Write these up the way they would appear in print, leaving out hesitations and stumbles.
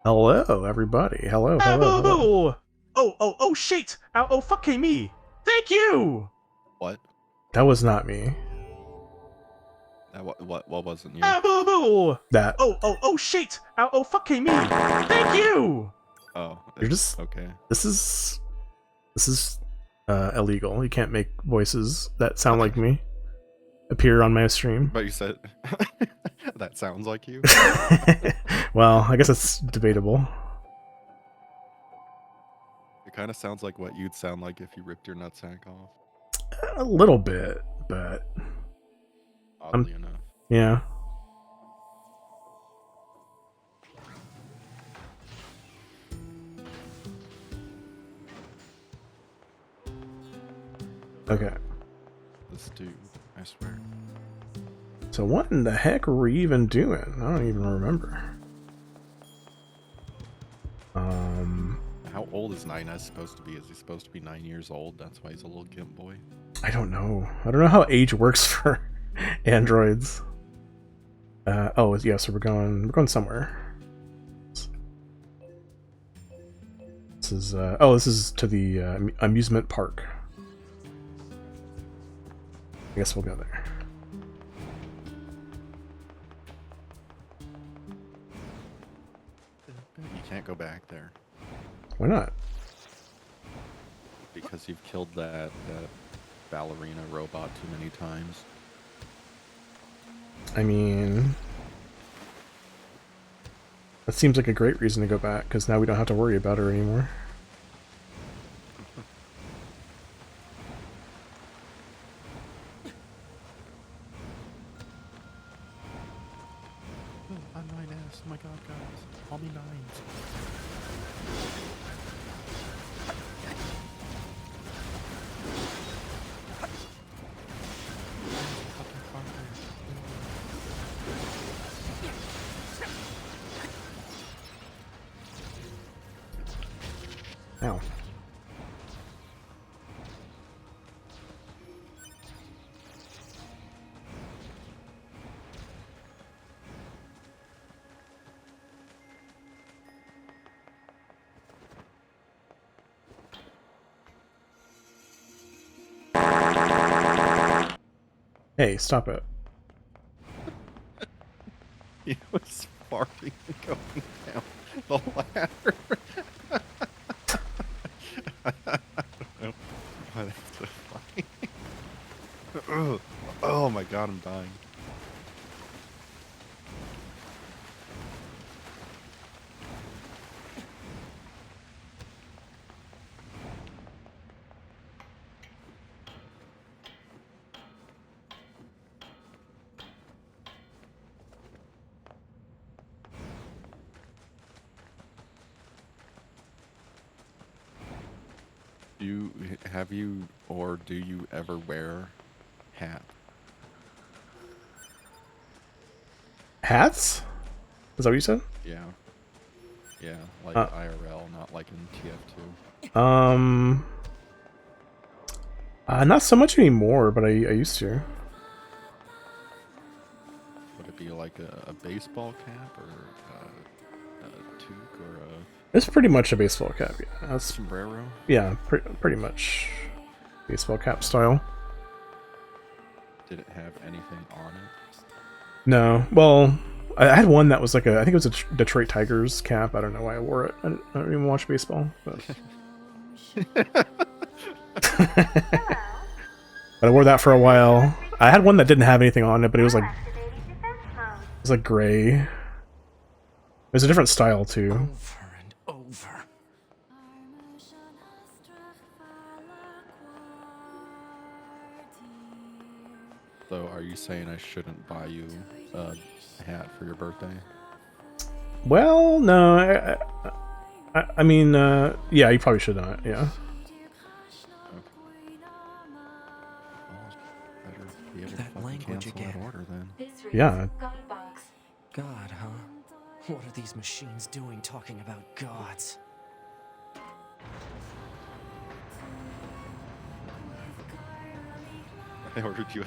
Hello, everybody. Hello, hello, hello. Oh! Oh, shit! Oh, fucking me! Thank you! What? That was not me. What wasn't you? That. Oh, shit! Oh, fucking me! Thank you! Oh, You're just. okay. This is. This is illegal. You can't make voices that sound like me appear on my stream. But you said that sounds like you. Well, I guess it's debatable. It kind of sounds like what you'd sound like if you ripped your nutsack off. A little bit, but Oddly enough. yeah. Okay. This dude, I swear. So what in the heck were we even doing? I don't even remember. How old is 9S supposed to be? Is he supposed to be 9 years old? That's why he's a little gimp boy. I don't know. I don't know how age works for androids. Oh yeah, so we're going somewhere. This is this is to the amusement park. I guess we'll go there. You can't go back there. Why not? Because you've killed that ballerina robot too many times. I mean, that seems like a great reason to go back, because now we don't have to worry about her anymore. I'm 9S. Oh my god, guys. Call me 9s. Ow. Hey, stop it. He was farting and going down the ladder. I don't know why that's so funny. Oh my god, I'm dying. Have you or do you ever wear hat? Hats? Is that what you said? Yeah. Yeah, like Uh, IRL, not like in TF2. Not so much anymore, but I used to. Would it be like a baseball cap or a toque or a It's pretty much a baseball cap. Yeah, that's sombrero? yeah, pretty much baseball cap style. Did it have anything on it? No, well, I had one that was like I think it was a Detroit Tigers cap. I don't know why I wore it. I don't even watch baseball, but but I wore that for a while. I had one that didn't have anything on it, but it was like gray. It was a different style too. Over and over. So are you saying I shouldn't buy you a hat for your birthday? Well, no, I mean, yeah, you probably should not. Yeah. Okay. Well, better be able to That fucking language cancel again. that order then. Yeah. God, huh? What are these machines doing talking about gods? I ordered you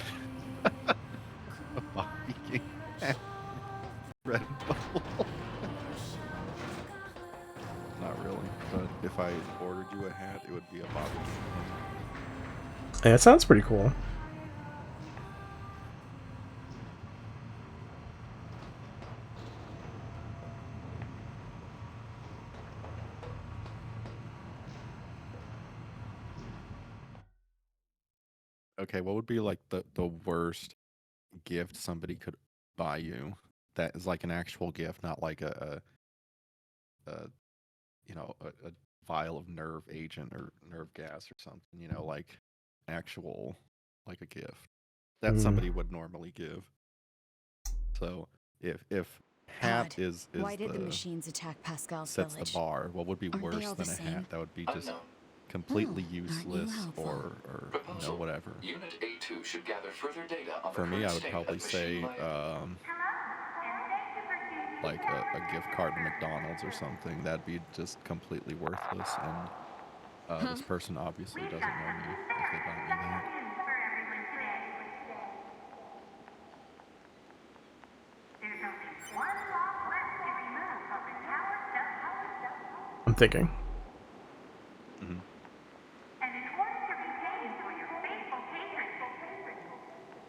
a Bobby King hat. Red Bull. not really. But if I ordered you a hat, it would be a barbecue hat. Yeah, it sounds pretty cool. Okay, what would be like the worst gift somebody could buy you that is like an actual gift, not like a you know, a vial of nerve agent or nerve gas or something, you know, like actual, like a gift that Hmm. somebody would normally give. So if hat God, is why did the the machines attack Pascal's sets the village? bar, what would be Aren't they worse all the than a same? hat? That would be just Unknown. completely Oh, aren't you useless helpful? or you know, Proposal. whatever. Unit A2 should gather further data on For the me, current I would state probably of machine say life. like a gift card to McDonald's or something. That'd be just completely worthless. And Huh? this person obviously doesn't know me if they buy me that. I'm thinking. Hmm.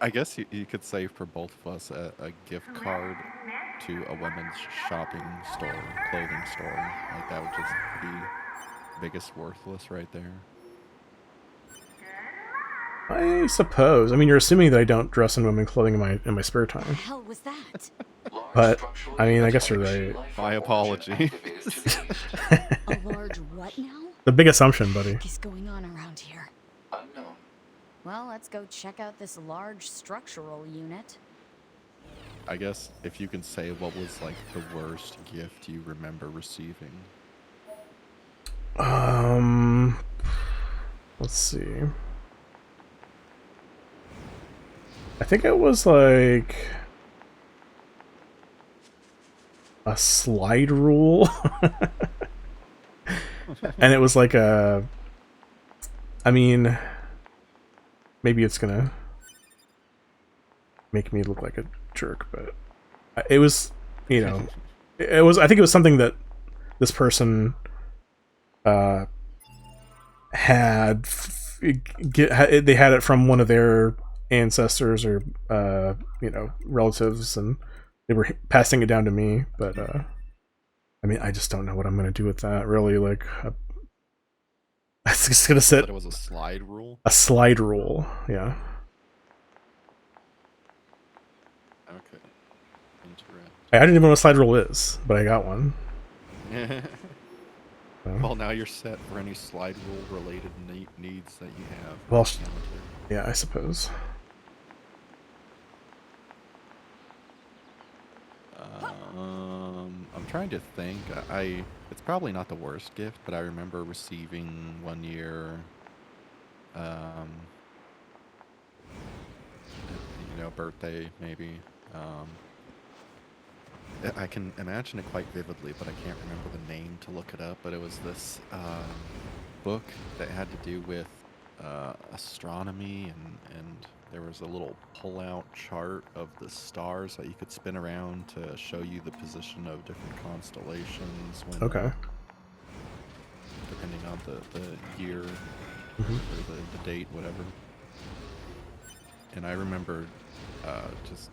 I guess you could say for both of us a gift card to a women's shopping store, clothing store. Like that would just be biggest worthless right there. I suppose. I mean, you're assuming that I don't dress in women's clothing in my spare What the time. hell was that? Large But structural I mean, I unit guess of you're machine right. life My from apology. origin activated to date. A large what now? The big assumption, buddy. What is going on around here? Unknown. Well, let's go check out this large structural unit. I guess if you can say what was like the worst gift you remember receiving. Let's see. I think it was like a slide rule. And it was like a, I mean, maybe it's gonna make me look like a jerk, but it was, you know, it was, I think it was something that this person had they had it from one of their ancestors or you know, relatives, and they were passing it down to me. But I mean, I just don't know what I'm gonna do with that. Really, like, I was just gonna That set it was a slide rule. a slide rule. Yeah. Okay. Interesting. I didn't even know what a slide rule is, but I got one. Well, now you're set for any slide rule related needs that you have. Well, Counter. yeah, I suppose. I'm trying to think. It's probably not the worst gift, but I remember receiving one year, you know, birthday maybe. I can imagine it quite vividly, but I can't remember the name to look it up. But it was this book that had to do with astronomy, and there was a little pull-out chart of the stars that you could spin around to show you the position of different constellations when, Okay. depending on the year Mhm. or the date, whatever. And I remember just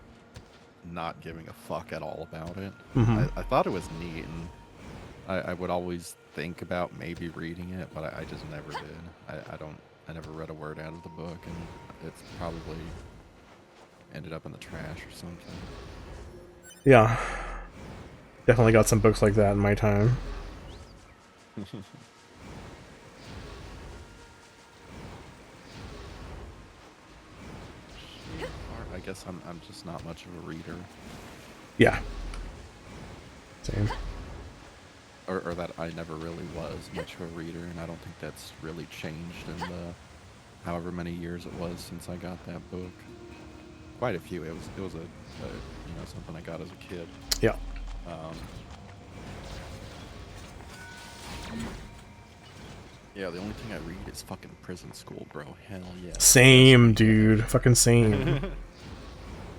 not giving a fuck at all about it. Mhm. I thought it was neat, and I would always think about maybe reading it, but I just never did. I never read a word out of the book, and it's probably ended up in the trash or something. Yeah. Definitely got some books like that in my time. I guess I'm just not much of a reader, Yeah. Same. or that I never really was much of a reader, and I don't think that's really changed in the however many years it was since I got that book. Quite a few. It was a you know, something I got as a kid. Yeah. Yeah, the only thing I read is fucking Prison School, bro. Hell yeah. Same, dude. Fucking same.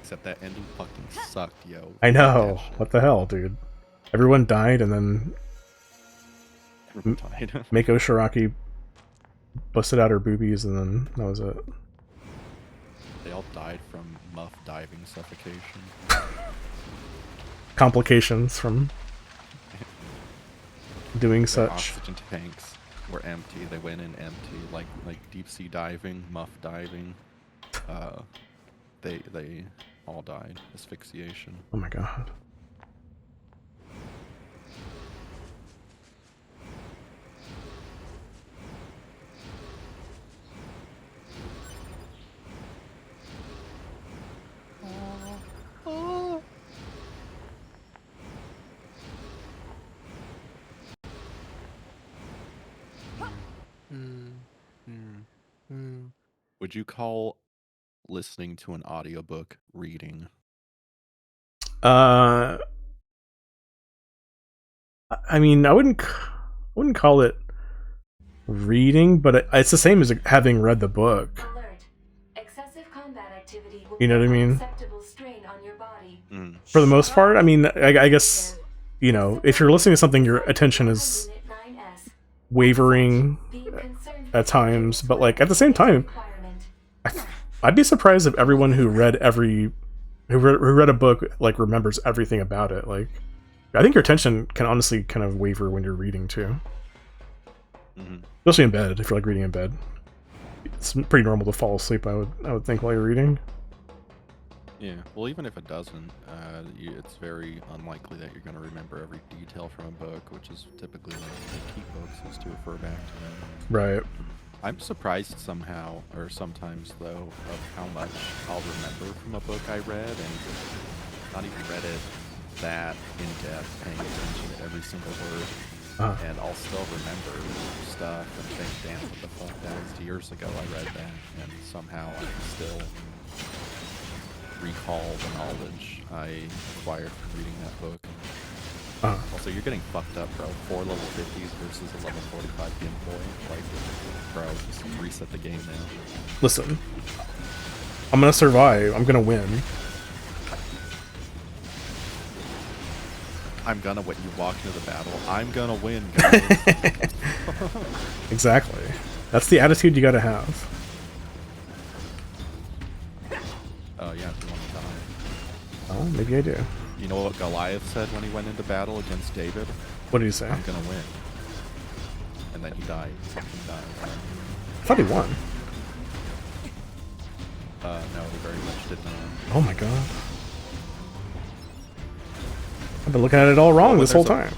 Except that ending fucking sucked, yo. I Fuck know. that shit. What the hell, dude? Everyone died, and then Riptide. Mako Shiraki busted out her boobies, and then that was it. They all died from muff diving suffocation. Complications from doing Their such. oxygen tanks were empty. They went in empty, like deep sea diving, muff diving. They all died. Asphyxiation. Oh my god. Would you call listening to an audiobook reading? I mean, I wouldn't call it reading, but it's the same as having read the book. Alert. Excessive combat activity will You know what I put mean? unacceptable strain on your body. For the most part, I mean, I guess, you know, if you're listening to something, your attention is Unit 9S. wavering Being concerned at times, but like at the same time, requirement. I'd be surprised if everyone who read a book like remembers everything about it. Like, I think your attention can honestly kind of waver when you're reading too, especially in bed. If you're like reading in bed, it's pretty normal to fall asleep. I would think while you're reading. Yeah. Well, even if it doesn't, it's very unlikely that you're going to remember every detail from a book, which is typically like the key books is to refer back to them. Right. I'm surprised somehow, or sometimes though, of how much I'll remember from a book I read, and not even read it that in depth, paying attention to every single word, and I'll still remember stuff and think, damn, what the fuck, that was years ago I read that, and somehow I can still recall the knowledge I acquired from reading that book. Also, you're getting fucked up, bro. 4 level 50s versus a level 45 Game Boy. Like, bro, just reset the game now. Listen, I'm gonna survive. I'm gonna win. I'm gonna win. You walk into the battle. I'm gonna win, guys. Exactly. That's the attitude you gotta have. Oh, yeah, if you want to die. Oh, maybe I do. You know what Goliath said when he went into battle against David? What did he say? I'm gonna win. And then he died. He died. I thought he won. No, he very much did not. Oh my god. I've been looking at it all wrong this whole time.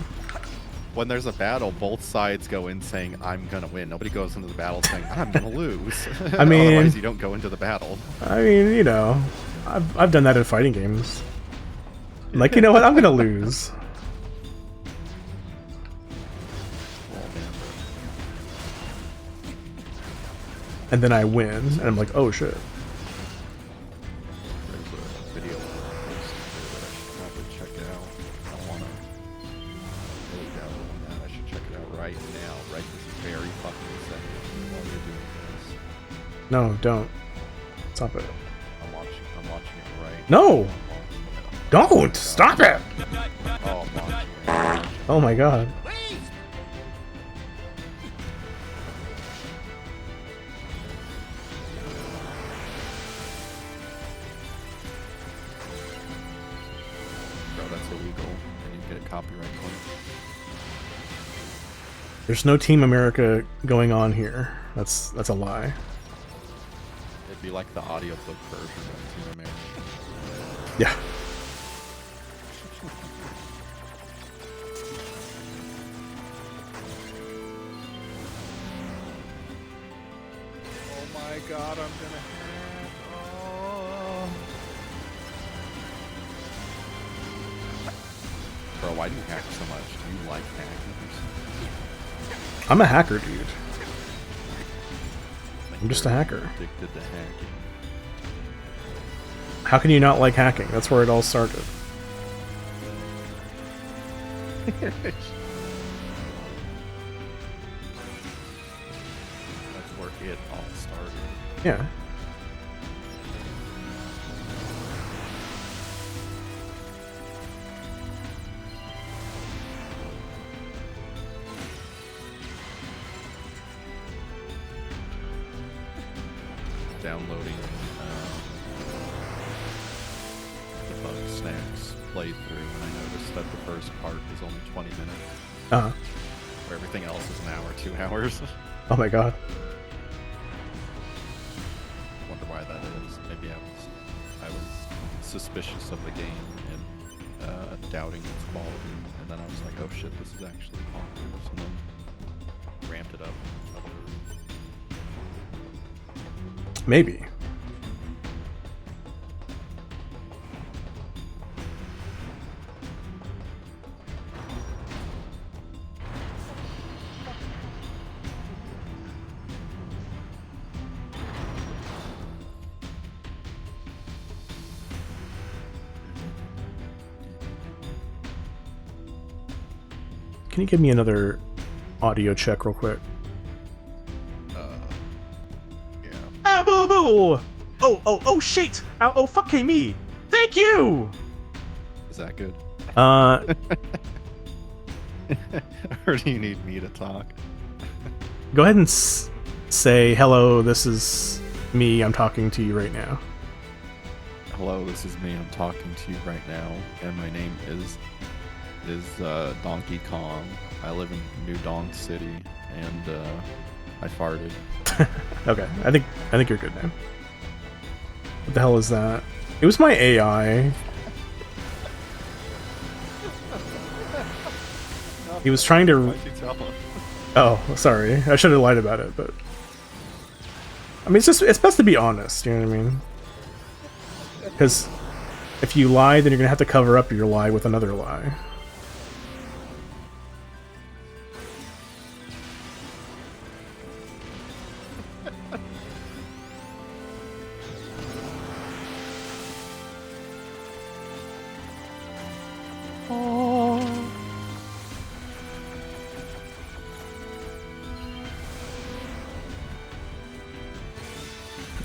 When there's a battle, both sides go in saying, I'm gonna win. Nobody goes into the battle saying, I'm gonna lose. I mean... Otherwise, you don't go into the battle. I mean, you know, I've done that in fighting games. Like, you know what? I'm gonna lose. And then I win, and I'm like, oh shit. There's a video that I should probably check out. I wanna really download on that. I should check it out right now, right this very fucking second while you're doing this. No, don't. Stop it. I'm watching it right No! now. Don't! Stop it! Oh, I'm watching it. Oh my god. Bro, that's illegal. And you get a copyright claim. There's no Team America going on here. That's a lie. It'd be like the audiobook version of Team America. Yeah. Oh my god, I'm gonna hack. Oh. Bro, why do you hack so much? Do you like hacking or something? I'm a hacker, dude. Like I'm just a you're hacker. Addicted to hacking. How can you not like hacking? That's where it all started. That's where it all started. Yeah. downloading the Bug Snacks playthrough, and I noticed that the first part is only 20 minutes, Uh-huh. where everything else is an hour, 2 hours. Oh my god. Wonder why that is. Maybe I was suspicious of the game and doubting its quality, and then I was like, oh shit, this is actually bonkers, and then ramped it up. Maybe. Can you give me another audio check real quick? Yeah. Ah, boo, boo. Oh, shit! Oh, fucking me! Thank you! Is that good? Uh, Or do you need me to talk? go ahead and say, hello, this is me, I'm talking to you right now. Hello, this is me. I'm talking to you right now, and my name is Donkey Kong. I live in New Donk City, and I farted. Okay, I think you're good now. What the hell is that? It was my AI. He was trying to... Why'd you tell him? Oh, sorry. I should have lied about it, but... I mean, it's best to be honest, you know what I mean? Because if you lie, then you're gonna have to cover up your lie with another lie.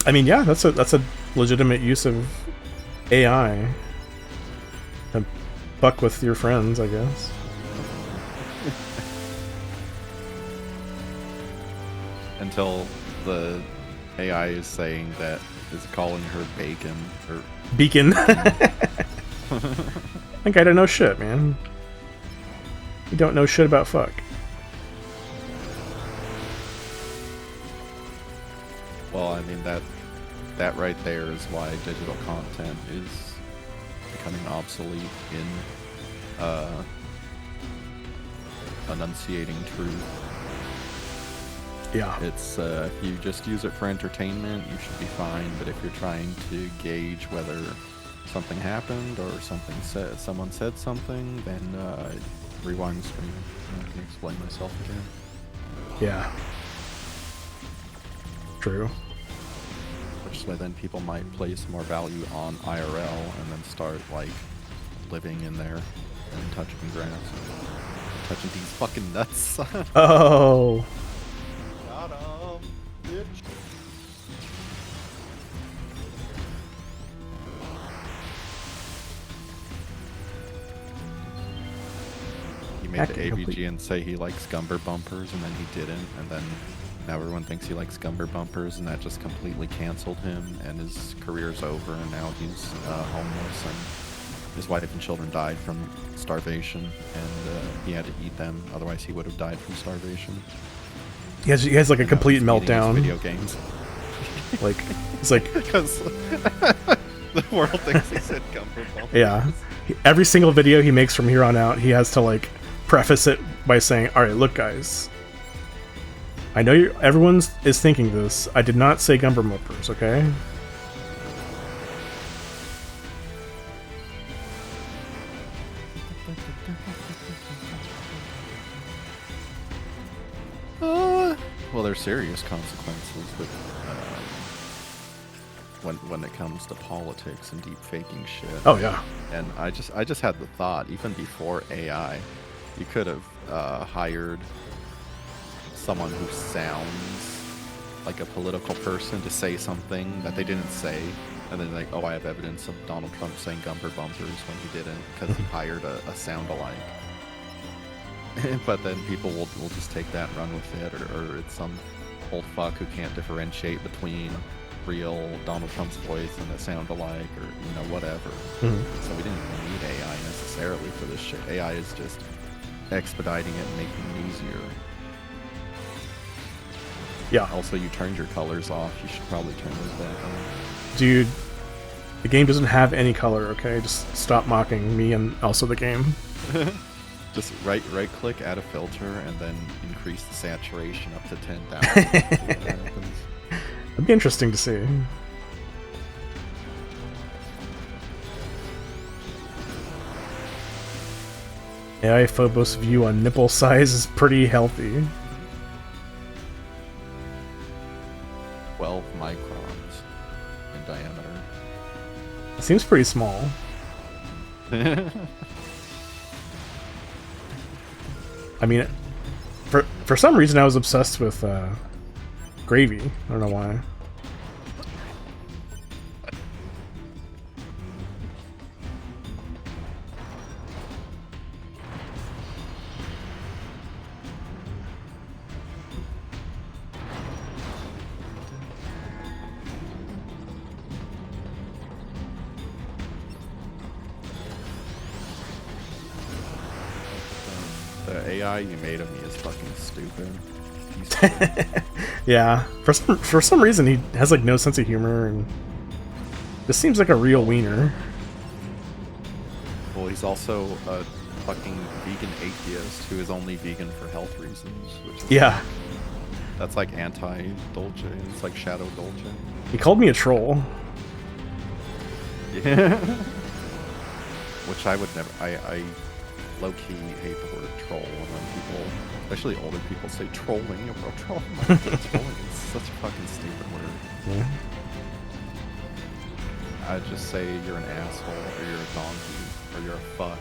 I mean, yeah, that's a legitimate use of AI to fuck with your friends, I guess. Until the AI is saying that is calling her bacon or Beacon. That guy don't know shit, man. You don't know shit about fuck. well, I mean that right there is why digital content is becoming obsolete in enunciating truth. Yeah. It's if you just use it for entertainment, you should be fine. But if you're trying to gauge whether something happened or someone said something, then rewind the screen. I can explain myself again. Yeah. True. Which way then people might place more value on IRL and then start like living in there and touching grass, touching these fucking nuts. Oh. Got 'em, bitch. He made the Acting complete. AVG and say he likes Gumber bumpers, and then he didn't, and then now everyone thinks he likes Gumber bumpers, and that just completely canceled him, and his career's over, and now he's homeless, and his wife and children died from starvation, and he had to eat them, otherwise he would have died from starvation. He has like a And now complete he's eating his meltdown. Video games. Like, he's like, Because the world thinks he said Gumber bumpers. yeah. Every single video he makes from here on out, he has to like preface it by saying, "All right, look, guys. I know everyone is thinking this. I did not say Gumber Muppers, okay?" Well, there's serious consequences with, when it comes to politics and deep faking shit. Oh yeah. And I just had the thought, even before AI, you could have hired someone who sounds like a political person to say something that they didn't say, and then like, oh, I have evidence of Donald Trump saying Gumper bumpers when he didn't, because he hired a sound-alike. But then people will just take that and run with it, or it's some old fuck who can't differentiate between real Donald Trump's voice and it sounded alike, or whatever. Mhm. So we didn't even need AI necessarily for this shit. AI is just expediting it and making it easier. Yeah. Also, you turned your colors off. You should probably turn those back on. Dude, the game doesn't have any color, okay? Just stop mocking me and also the game. Just right click, add a filter, and then increase the saturation up to 10,000. What happens. It'd be interesting to see. AI Phobos view on nipple size is pretty healthy. 12 microns in diameter. It seems pretty small. I mean, for some reason I was obsessed with gravy. I don't know why. The AI you made of me is fucking stupid. He's stupid. Yeah, for some reason he has like no sense of humor, and this seems like a real wiener. Well, he's also a fucking vegan atheist who is only vegan for health reasons. Which is Yeah, that's like anti-Dolce. It's like shadow Dolce. he called me a troll. Yeah. Which I would never. I low-key hate the word troll when people, especially older people, say trolling. Yo, bro, trolling. Trolling is such a fucking stupid word. Yeah. I'd just say you're an asshole, or you're a donkey, or you're a fuck.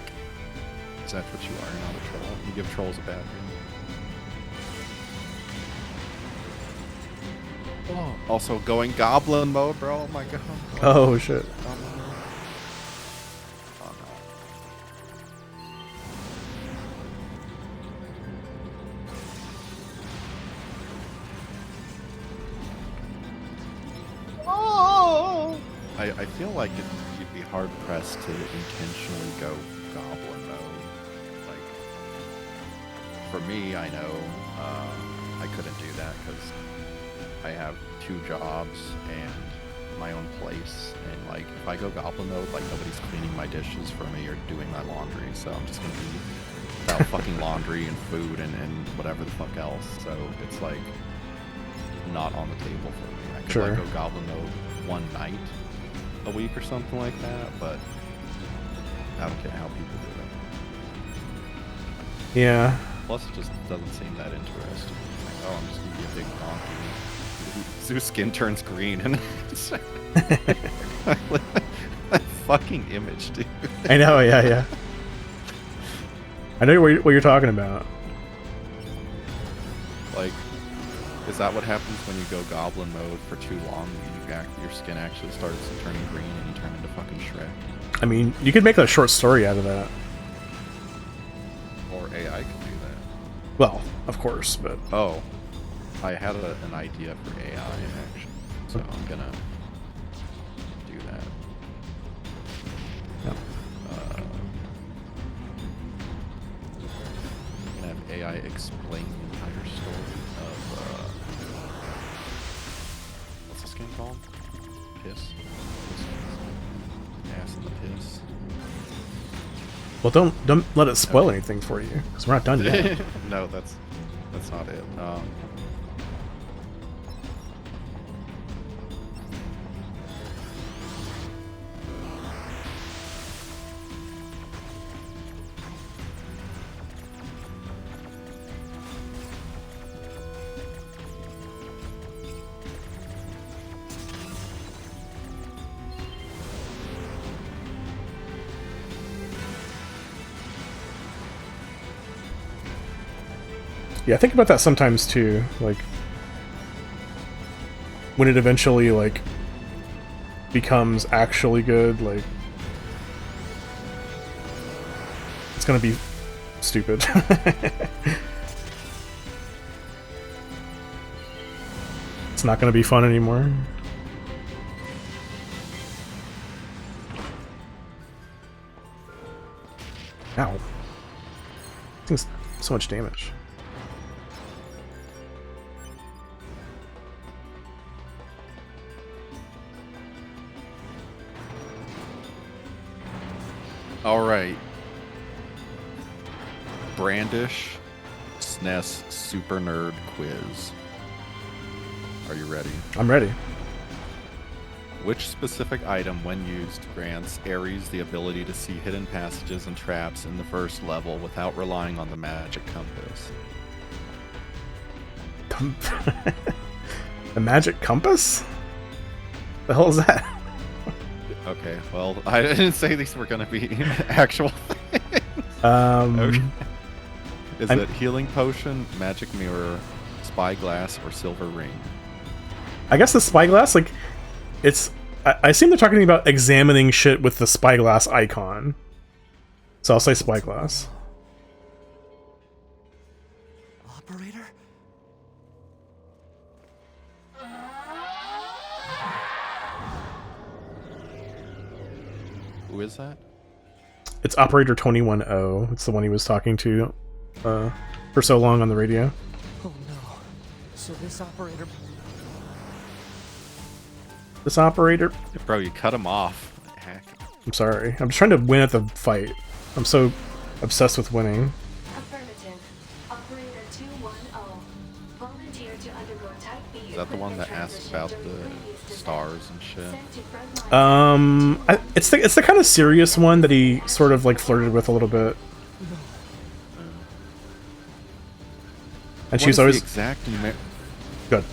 Because that's what you are. You're not a troll. You give trolls a bad name. Oh. Also, going goblin mode, bro. Oh my god. Oh shit. Goblin mode. Oh no. Oh! I feel like you'd be hard pressed to intentionally go goblin mode. Like, for me, I know I couldn't do that because I have 2 jobs and my own place, and like if I go goblin mode, like nobody's cleaning my dishes for me or doing my laundry, so I'm just gonna be without fucking laundry and food and whatever the fuck else. So it's like not on the table for me. I could Sure. like go goblin mode one night a week or something like that, but I don't care how people do it. Yeah. Plus, it just doesn't seem that interesting. It's like, oh, I'm just gonna be a big donkey whose skin turns green, and it's that fucking image, dude. I know. Yeah, yeah. I know what you're talking about. Like, is that what happens when you go goblin mode for too long? Your skin actually starts turning green, and you turn into fucking Shrek. I mean, you could make a short story out of that. Or AI could do that. Well, of course, but Oh, I had an idea for AI actually, so I'm gonna do that. yeah. I'm gonna have AI explain the entire story of what's this game called? Piss. Ass in the piss. Well, don't let it spoil anything for you, because we're not done yet. No, that's not it. Yeah, I think about that sometimes too. Like, when it eventually like becomes actually good, like it's gonna be stupid. It's not gonna be fun anymore. Ow. Thing's so much damage. All right. Brandish SNES Super Nerd Quiz. Are you ready? I'm ready. Which specific item, when used, grants Ares the ability to see hidden passages and traps in the first level without relying on the magic compass? The magic compass? The hell is that? Okay, well, I didn't say these were going to be actual things. Okay. Is it healing potion, magic mirror, spyglass, or silver ring? I guess the spyglass, like, it's. I assume they're talking about examining shit with the spyglass icon. So I'll say spyglass. Operator? Who is that? It's Operator 210. It's the one he was talking to for so long on the radio. Oh no. So this operator... This operator... Bro, you cut him off. Heck. I'm sorry. I'm just trying to win at the fight. I'm so obsessed with winning. Affirmative. Operator 210. Volunteer to undergo Type B. Is that the one that asked about the stars and shit? It's the kind of serious one that he sort of like flirted with a little bit. And she's always the exact good.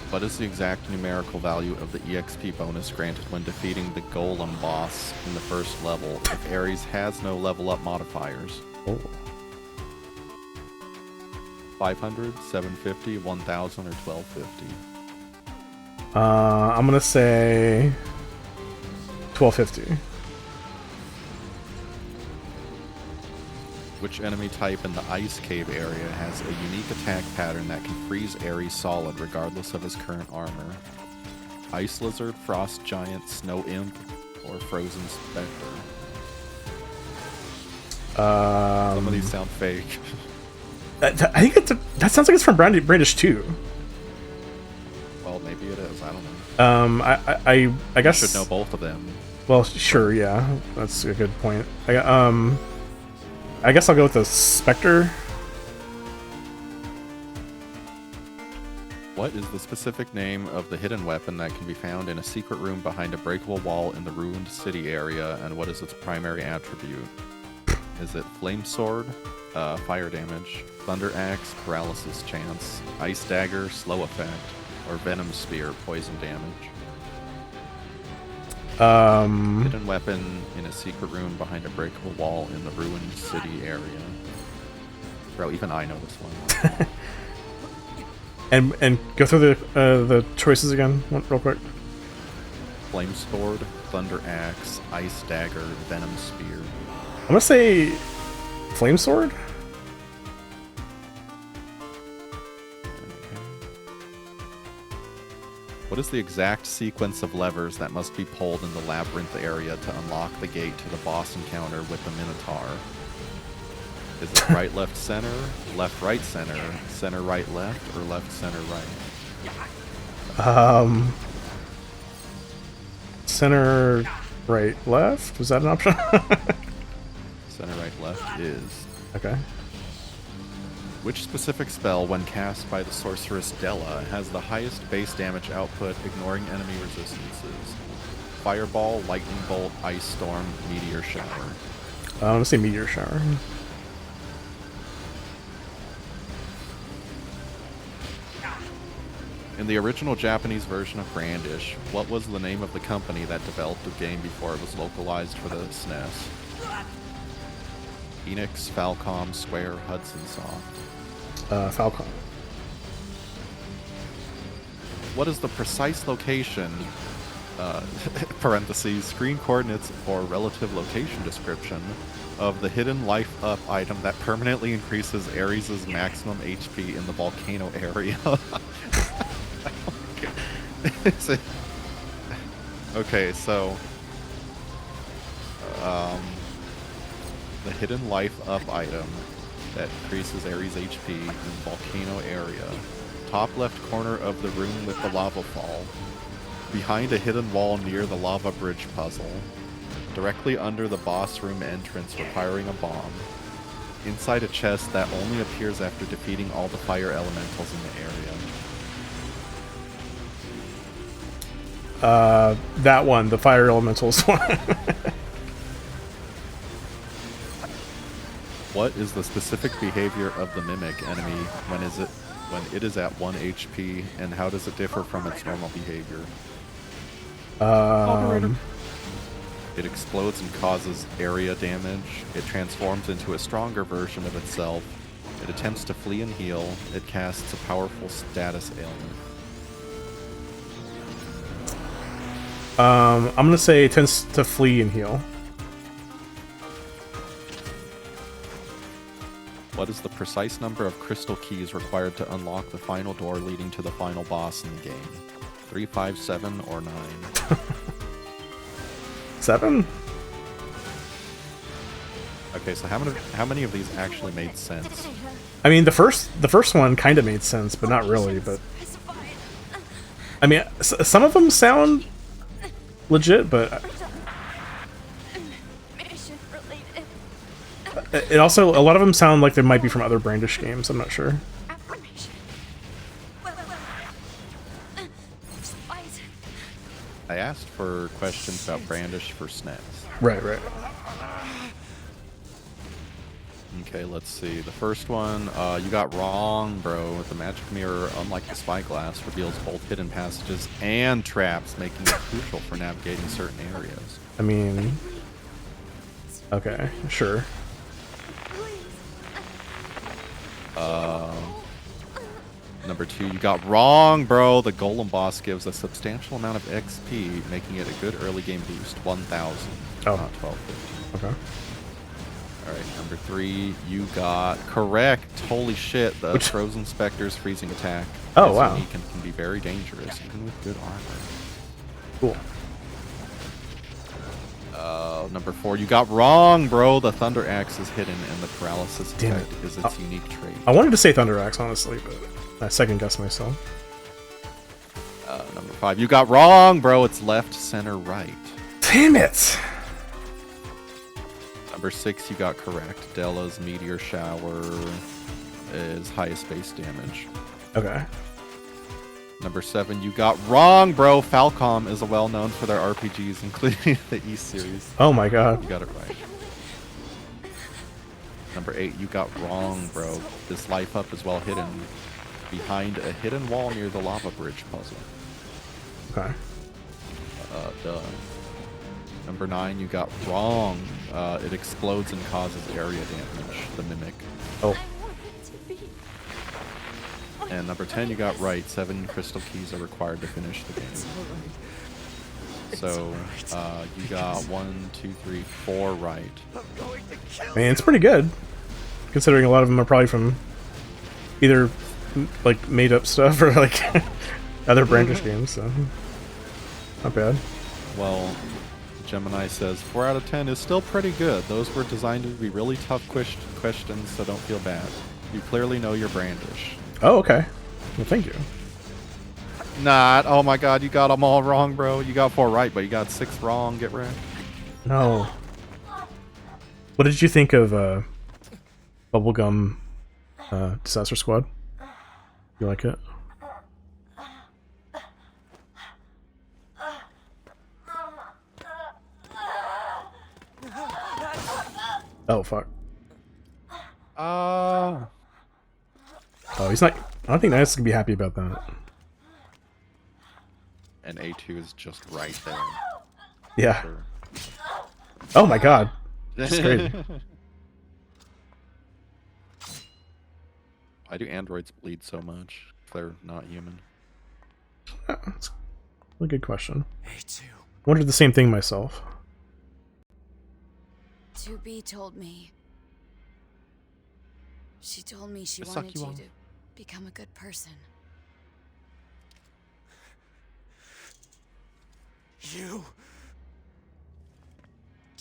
What is the exact numerical value of the EXP bonus granted when defeating the Golem boss in the first level if Ares has no level up modifiers? Oh. 500, 750, 1000, or 1250? I'm gonna say 1250. Which enemy type in the Ice Cave area has a unique attack pattern that can freeze Ares solid regardless of his current armor? Ice Lizard, Frost Giant, Snow Imp, or Frozen Spectre? Some of these sound fake. I think that sounds like it's from Brandish too. Well, maybe it is. I don't know. I guess You should know both of them. Well, sure, yeah, that's a good point. I guess I'll go with the Spectre. What is the specific name of the hidden weapon that can be found in a secret room behind a breakable wall in the ruined city area, and what is its primary attribute? Is it Flame Sword, fire damage, Thunder Axe, paralysis chance, Ice Dagger, slow effect, or Venom Spear, poison damage? Hidden weapon in a secret room behind a breakable wall in the ruined city area. Bro, even I know this one. and go through the choices again, real quick. Flame Sword, Thunder Axe, Ice Dagger, Venom Spear. I'm gonna say Flame Sword. What is the exact sequence of levers that must be pulled in the labyrinth area to unlock the gate to the boss encounter with the Minotaur? Is it right, left, center, left, right, center, right, left, or left, center, right? Center, right, left? Was that an option? Center, right, left is... Okay. Which specific spell, when cast by the sorceress Della, has the highest base damage output, ignoring enemy resistances? Fireball, Lightning Bolt, Ice Storm, Meteor Shower. I'm gonna say Meteor Shower. In the original Japanese version of Brandish, what was the name of the company that developed the game before it was localized for the SNES? Phoenix, Falcom, Square, Hudson Soft. Falcon. What is the precise location, parentheses, screen coordinates or relative location description of the hidden life up item that permanently increases Ares' maximum HP in the volcano area? Okay, so The hidden life up item that increases Ares HP in volcano area. Top left corner of the room with the lava fall. Behind a hidden wall near the lava bridge puzzle. Directly under the boss room entrance requiring a bomb. Inside a chest that only appears after defeating all the fire elementals in the area. That one, the fire elementals one. What is the specific behavior of the mimic enemy when it is at 1 HP, and how does it differ from its normal behavior? It explodes and causes area damage. It transforms into a stronger version of itself. It attempts to flee and heal. It casts a powerful status ailment. I'm gonna say it tends to flee and heal. What is the precise number of crystal keys required to unlock the final door leading to the final boss in the game? 3, 5, 7, or 9? 7? Okay, so how many of these actually made sense? I mean, the first one kind of made sense, but not really. But I mean, some of them sound legit, but it also, a lot of them sound like they might be from other Brandish games. I'm not sure. I asked for questions about Brandish for SNES. Right, right. Okay, let's see. The first one, you got wrong, bro. The magic mirror, unlike the spyglass, reveals both hidden passages and traps, making it crucial for navigating certain areas. I mean, okay, sure. Number 2, you got wrong, bro. The golem boss gives a substantial amount of XP, making it a good early game boost. 1,000, not 1,250. Okay. Alright, number 3, you got correct. Holy shit, the Frozen Spectre's freezing attack Oh, is wow. unique and can be very dangerous, even with good armor. Cool. Number 4, you got wrong, bro. The Thunder Axe is hidden, and the paralysis Damn effect it. is its unique trait. I wanted to say Thunder Axe, honestly, but I second guessed myself. Number 5, you got wrong, bro. It's left, center, right. Damn it! Number 6, you got correct. Della's Meteor Shower is highest base damage. Okay. Number 7, you got wrong, bro. Falcom is well known for their RPGs, including the East series. Oh my god. You got it right. Number 8, you got wrong, bro. This life up is well hidden behind a hidden wall near the lava bridge puzzle. Okay. Duh. Number 9, you got wrong. It explodes and causes area damage. The Mimic. Oh. And number 10, you got right. 7 crystal keys are required to finish the game. So, you got 1, 2, 3, 4 right. Man, it's pretty good. Considering a lot of them are probably from either like made up stuff or like other Brandish games, so not bad. Well, Gemini says 4 out of 10 is still pretty good. Those were designed to be really tough questions, so don't feel bad. You clearly know your Brandish. Oh, okay. Well, thank you. Not. Oh my god, you got them all wrong, bro. You got 4 right, but you got 6 wrong. Get wrecked. No. What did you think of Bubblegum Disaster Squad? You like it? Oh, fuck. Oh, he's not... I don't think Nice is gonna be happy about that. And A2 is just right there. Yeah. Oh my god. That's crazy. Why do androids bleed so much if they're not human? That's a good question. A2. I wondered the same thing myself. 2B told me. She told me she I suck wanted you you on. to become a good person. You.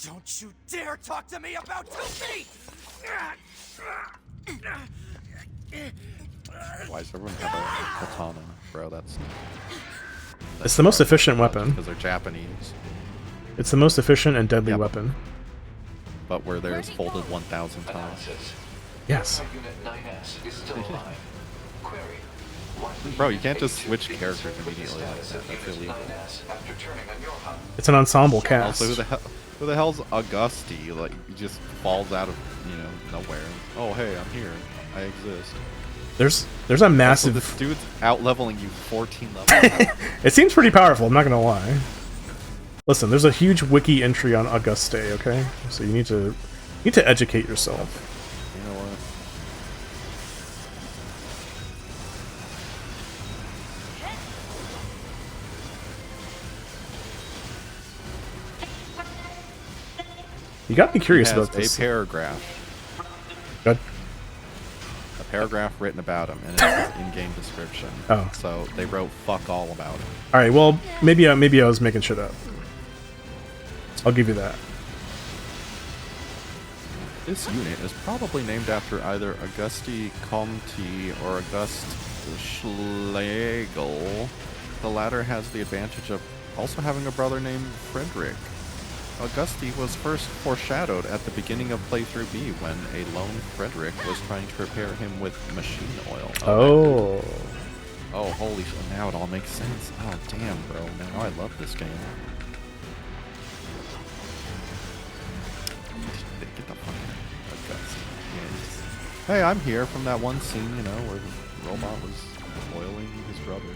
Don't you dare talk to me about 2 feet! Why does everyone have a katana, bro? That's It's the most efficient weapon. because they're Japanese. It's the most efficient and deadly Yeah, weapon. But where theirs folded 1,000 times. Analysis. Yes. Unit 9S is still alive. Query. What Bro, you can't just switch can characters discern the immediately like status that. of That's Unit illegal. 9S after turning on your HUD. It's an ensemble cast. Also, who the hell's Augusti? Like, he just falls out of, nowhere. Oh, hey, I'm here. I exist. There's a Also, massive. this dude's out-leveling you 14 levels. It seems pretty powerful. I'm not gonna lie. Listen, there's a huge wiki entry on Auguste. Okay, so you need to educate yourself. You know what? You got me curious He has about this. a paragraph. Good. A paragraph written about him, and it's his in-game description. Oh. So they wrote fuck all about him. All right. Well, maybe I was making shit up. I'll give you that. This unit is probably named after either Auguste Comte or Auguste Schlegel. The latter has the advantage of also having a brother named Frederick. Auguste was first foreshadowed at the beginning of playthrough B when a lone Frederick was trying to prepare him with machine oil. Oh. Oh, holy shit, now it all makes sense. Oh, damn, bro. Now I love this game. Get the fuck out of Auguste. Yeah, hey, I'm here from that one scene, where the robot was oiling his brother.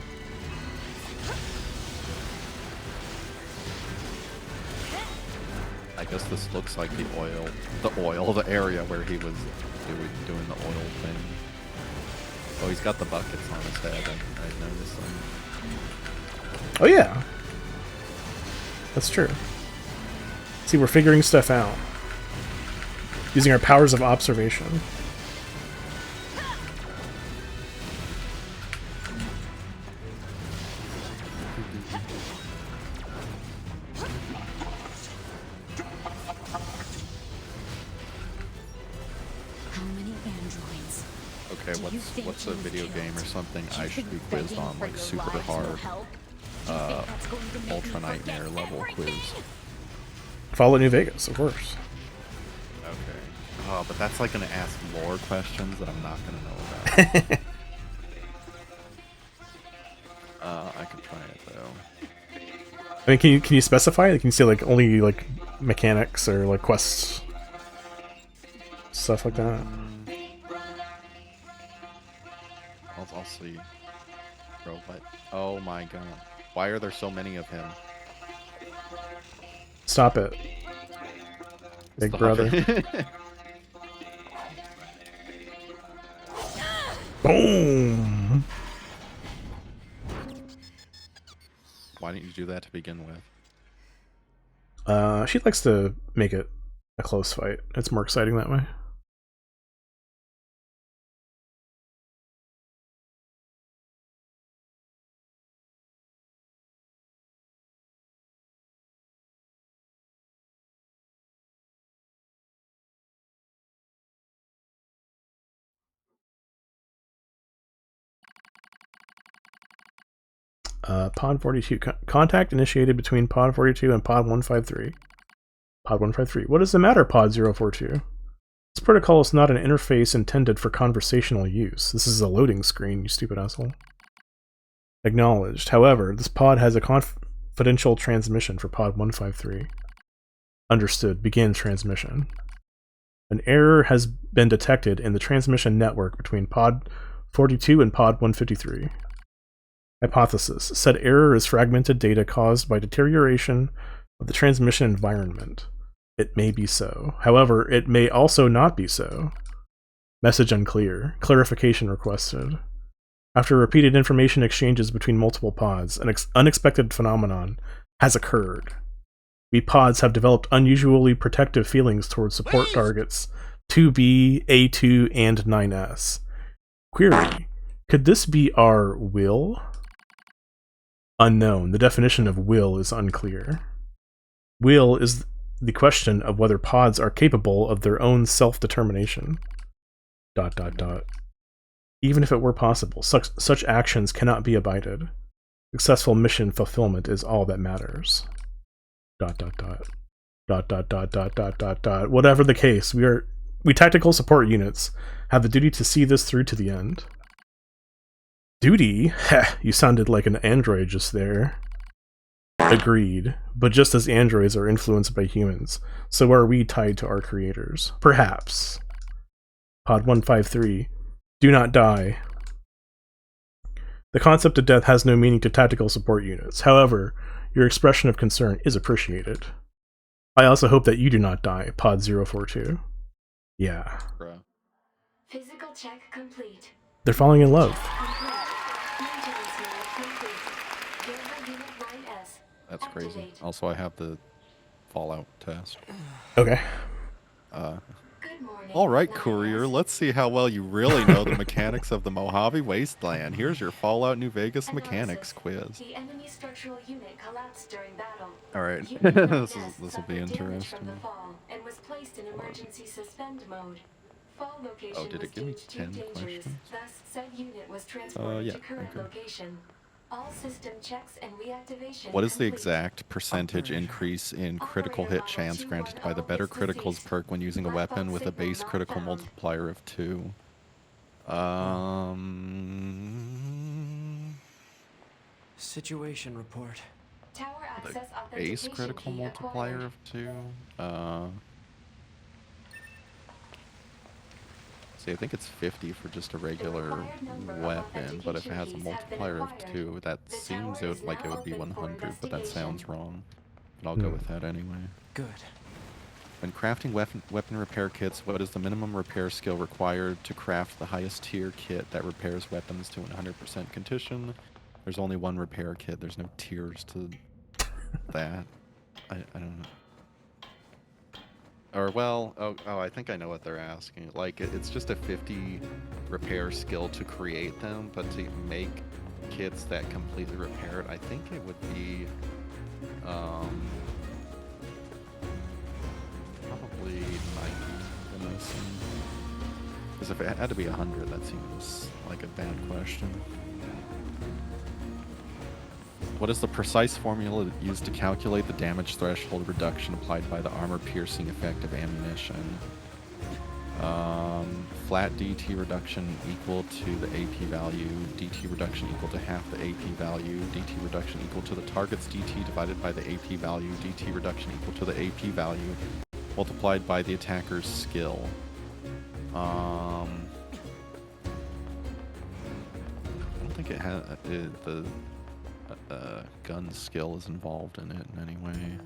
I guess this looks like the area where he was doing the oil thing. Oh, he's got the buckets on his head. I noticed them. Oh yeah. That's true. See, we're figuring stuff out. Using our powers of observation. How many androids? Okay, Do you think what's a you've video killed? game or something Do you I should think be quizzed begging on, for like your super lives will hard, help? Do you think that's going to make me Ultra forget Nightmare level quiz? everything? Fallout New Vegas, of course. Okay. Oh, but that's like gonna ask lore questions that I'm not gonna know about. I could try it though. I mean, can you specify? Can you say like only like mechanics or like quests, stuff like that? I'll see. Bro, what? Oh my god. Why are there so many of him? Stop it, big Stop brother. it. Boom. Why didn't you do that to begin with? She likes to make it a close fight. It's more exciting that way. Pod 42. Contact initiated between Pod 42 and Pod 153. Pod 153. What is the matter, Pod 042? This protocol is not an interface intended for conversational use. This is a loading screen, you stupid asshole. Acknowledged. However, this pod has a confidential transmission for Pod 153. Understood. Begin transmission. An error has been detected in the transmission network between Pod 42 and Pod 153. Hypothesis. Said error is fragmented data caused by deterioration of the transmission environment. It may be so. However, it may also not be so. Message unclear. Clarification requested. After repeated information exchanges between multiple pods, an unexpected phenomenon has occurred. We pods have developed unusually protective feelings towards support targets 2B, A2, and 9S. Query. Could this be our will? Unknown. The definition of will is unclear. Will is the question of whether pods are capable of their own self-determination. ... Even if it were possible, such actions cannot be abided. Successful mission fulfillment is all that matters. ... Whatever the case, we tactical support units have the duty to see this through to the end. Duty? Heh, you sounded like an android just there. Agreed, but just as androids are influenced by humans, so are we tied to our creators. Perhaps. Pod 153. Do not die. The concept of death has no meaning to tactical support units. However, your expression of concern is appreciated. I also hope that you do not die, Pod 042. Yeah. Bruh. Physical check complete. They're falling in love. Maintenance mode complete. Durable unit line S. That's crazy. Activate. Also, I have the Fallout test. Okay. Good morning. All right, 9S. Courier, let's see how well you really know the mechanics of the Mojave Wasteland. Here's your Fallout New Vegas mechanics quiz. The enemy structural unit collapsed during battle. All right, Unit 9S this will be suffered damage from interesting. the fall and was placed in emergency suspend mode. Fall location Oh, did was it give me deemed too 10 dangerous. questions? Thus, said unit was transported Yeah, to current okay. location. All system checks and reactivation. What is the complete. exact percentage increase in critical hit chance granted by the Better Criticals perk when using a weapon with a base critical multiplier of 2? Situation report. Tower The access base authentication critical key multiplier acquired. of 2? See, I think it's 50 for just a regular weapon, but if it has a multiplier of 2, that seems like it would be 100, but that sounds wrong. But I'll go with that anyway. Good. When crafting weapon repair kits, what is the minimum repair skill required to craft the highest tier kit that repairs weapons to 100% condition? There's only one repair kit. There's no tiers to that. I don't know. Or, well, I think I know what they're asking. Like, it's just a 50 repair skill to create them, but to make kits that completely repair it, I think it would be, probably 90, because if it had to be 100, that seems like a bad question. What is the precise formula used to calculate the damage threshold reduction applied by the armor-piercing effect of ammunition? Flat DT reduction equal to the AP value, DT reduction equal to half the AP value, DT reduction equal to the target's DT divided by the AP value, DT reduction equal to the AP value, multiplied by the attacker's skill. I don't think it has the gun skill is involved in it in any way.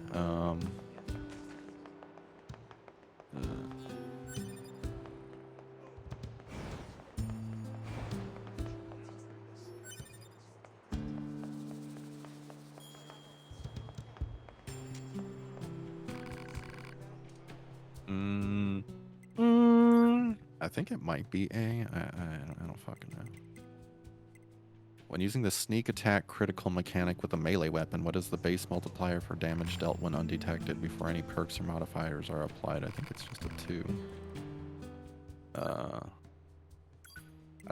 I think it might be A. I don't fucking know. When using the sneak attack critical mechanic with a melee weapon, what is the base multiplier for damage dealt when undetected before any perks or modifiers are applied? I think it's just a 2. I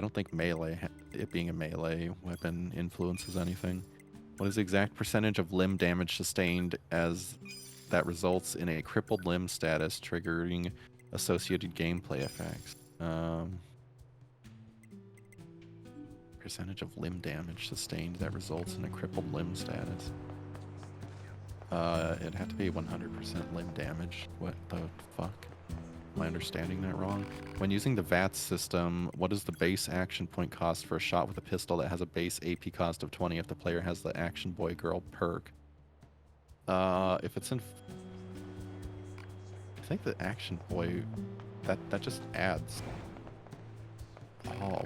don't think melee, it being a melee weapon, influences anything. What is the exact percentage of limb damage sustained as that results in a crippled limb status triggering associated gameplay effects? Percentage of limb damage sustained that results in a crippled limb status. It'd have to be 100% limb damage. What the fuck? Am I understanding that wrong? When using the VATS system, what is the base action point cost for a shot with a pistol that has a base AP cost of 20 if the player has the Action Boy Girl perk? If it's in... I think the Action Boy... That just adds... Oh,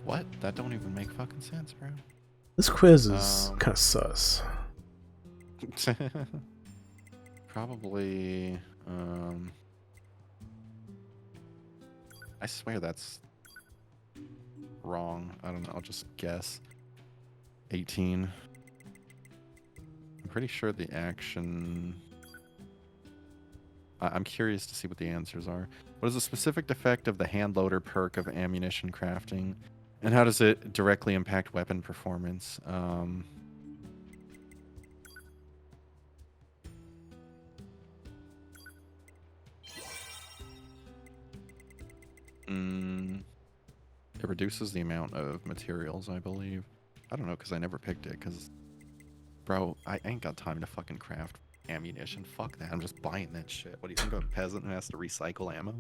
what? That don't even make fucking sense, bro. This quiz is kind of sus. Probably, I swear that's wrong. I don't know, I'll just guess. 18. I'm pretty sure the action... I'm curious to see what the answers are. What is the specific effect of the hand loader perk of ammunition crafting? And how does it directly impact weapon performance? It reduces the amount of materials, I believe. I don't know, because I never picked it, because, bro, I ain't got time to fucking craft ammunition. Fuck that. I'm just buying that shit. What do you think? I'm a peasant who has to recycle ammo?